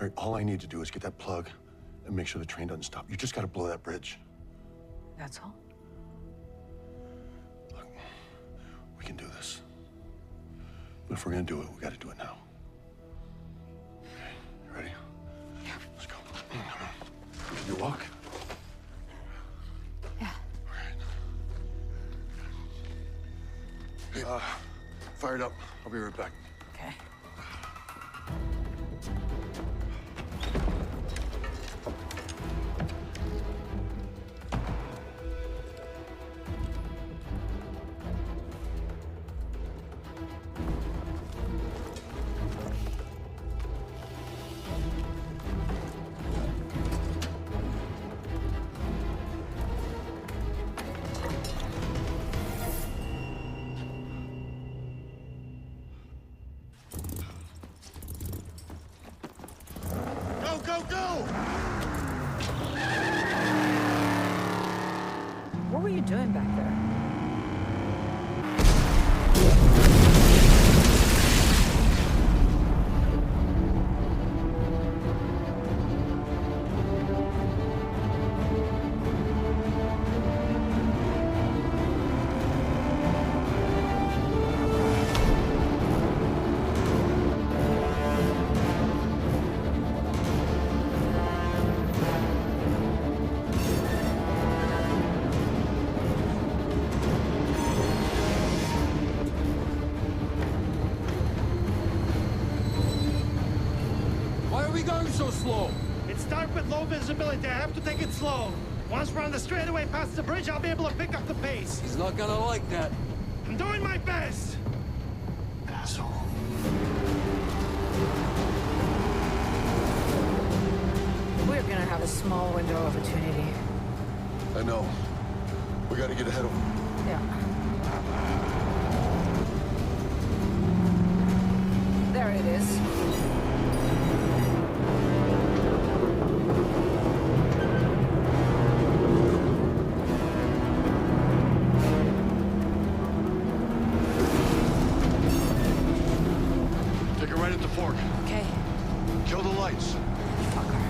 All right, all I need to do is get that plug and make sure the train doesn't stop. You just gotta blow that bridge. That's all? Look, we can do this. But if we're gonna do it, we gotta do it now. Okay, you ready? Yeah. Let's go. Come on. Can you walk? Yeah. All right. Hey, Fired up. I'll be right back. Okay. Go, go! What were you doing back there? So slow. It's dark with low visibility. I have to take it slow. Once we're on the straightaway past the bridge, I'll be able to pick up the pace. He's not gonna like that. I'm doing my best. Asshole. We're gonna have a small window of opportunity. I know. We gotta get ahead of them. Yeah. There it is. Right at the fork. Okay. Kill the lights. Fucker.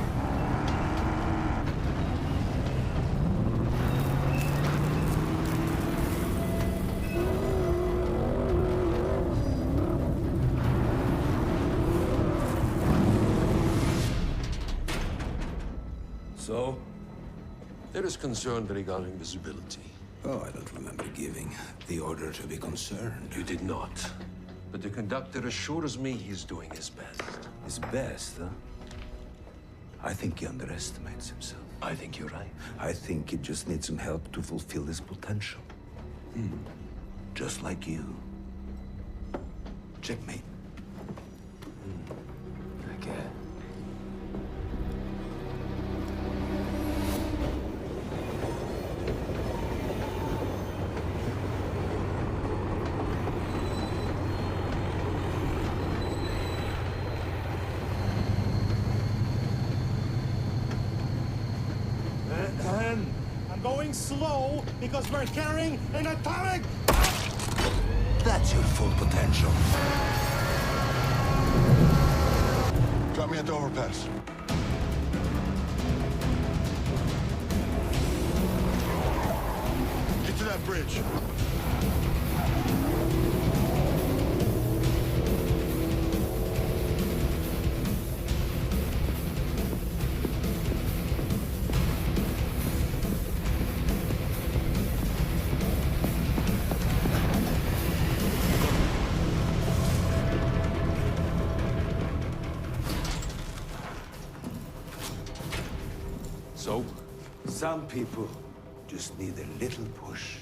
So, there is concern regarding visibility. Oh, I don't remember giving the order to be concerned. You did not. But the conductor assures me he's doing his best. His best, huh? I think he underestimates himself. I think you're right. I think he just needs some help to fulfill his potential. Just like you. Checkmate. Okay. I'm going slow because we're carrying an atomic... That's your full potential. Drop me at the overpass. Get to that bridge. So? Some people just need a little push.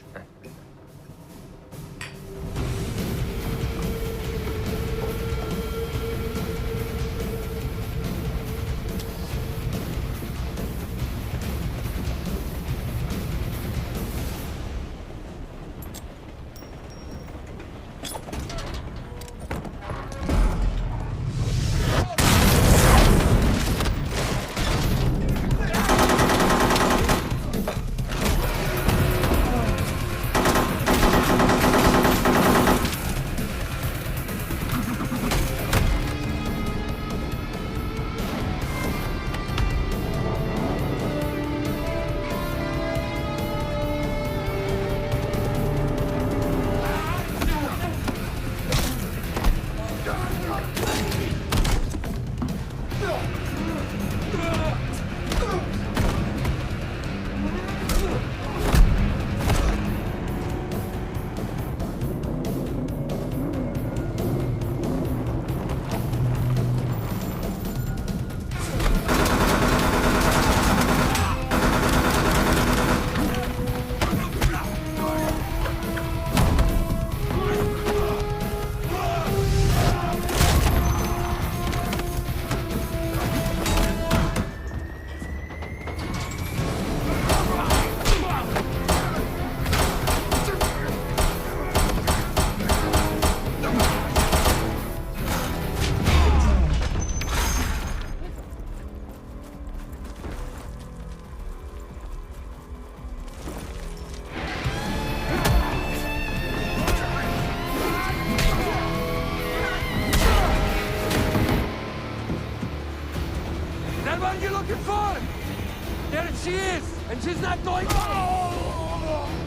This is not going on!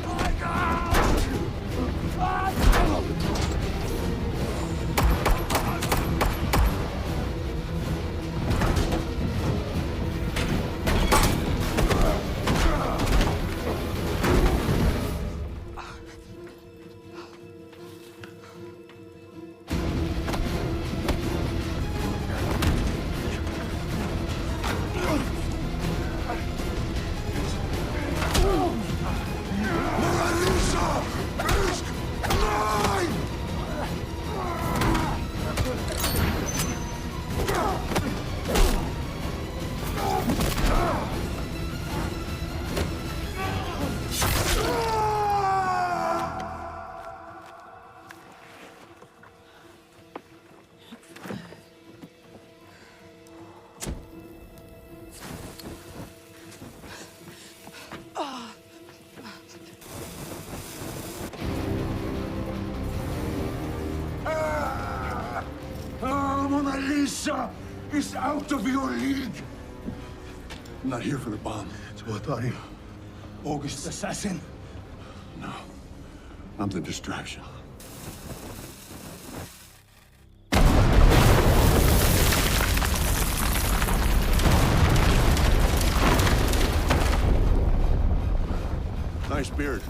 Oh my God! Mona Lisa is out of your league. I'm not here for the bomb. So what are you? August's assassin? No. I'm the distraction. Nice beard.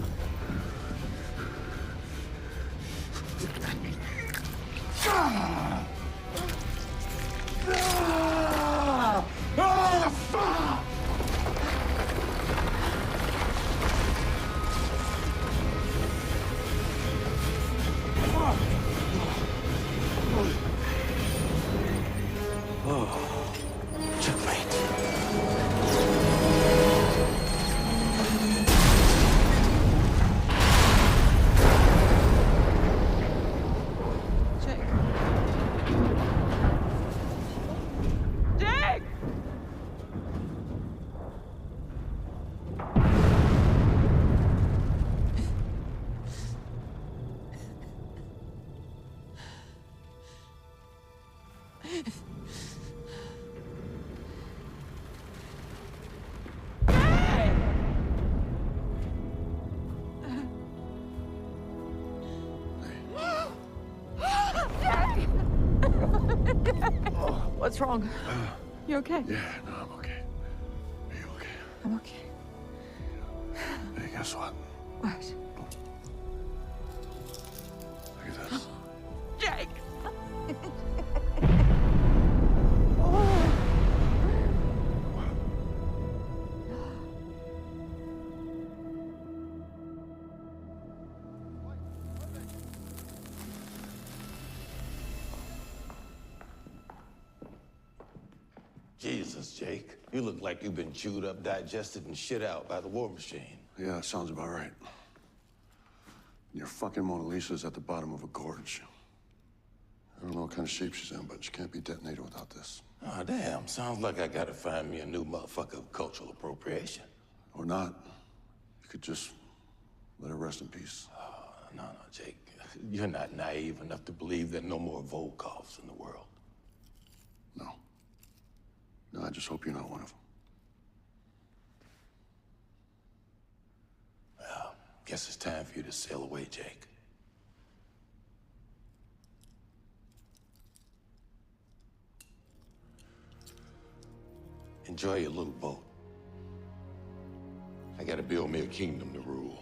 What's wrong? You okay? Yeah, no, I'm okay. Are you okay? I'm okay. Hey, guess what? What? Look at this. Jake! Jesus, Jake. You look like you've been chewed up, digested, and shit out by the war machine. Yeah, that sounds about right. Your fucking Mona Lisa's at the bottom of a gorge. I don't know what kind of shape she's in, but she can't be detonated without this. Oh, damn. Sounds like I gotta find me a new motherfucker of cultural appropriation. Or not. You could just let her rest in peace. Oh, no, Jake. You're not naive enough to believe there are no more Volkovs in the world. No. No, I just hope you're not one of them. Well, guess it's time for you to sail away, Jake. Enjoy your little boat. I gotta build me a kingdom to rule.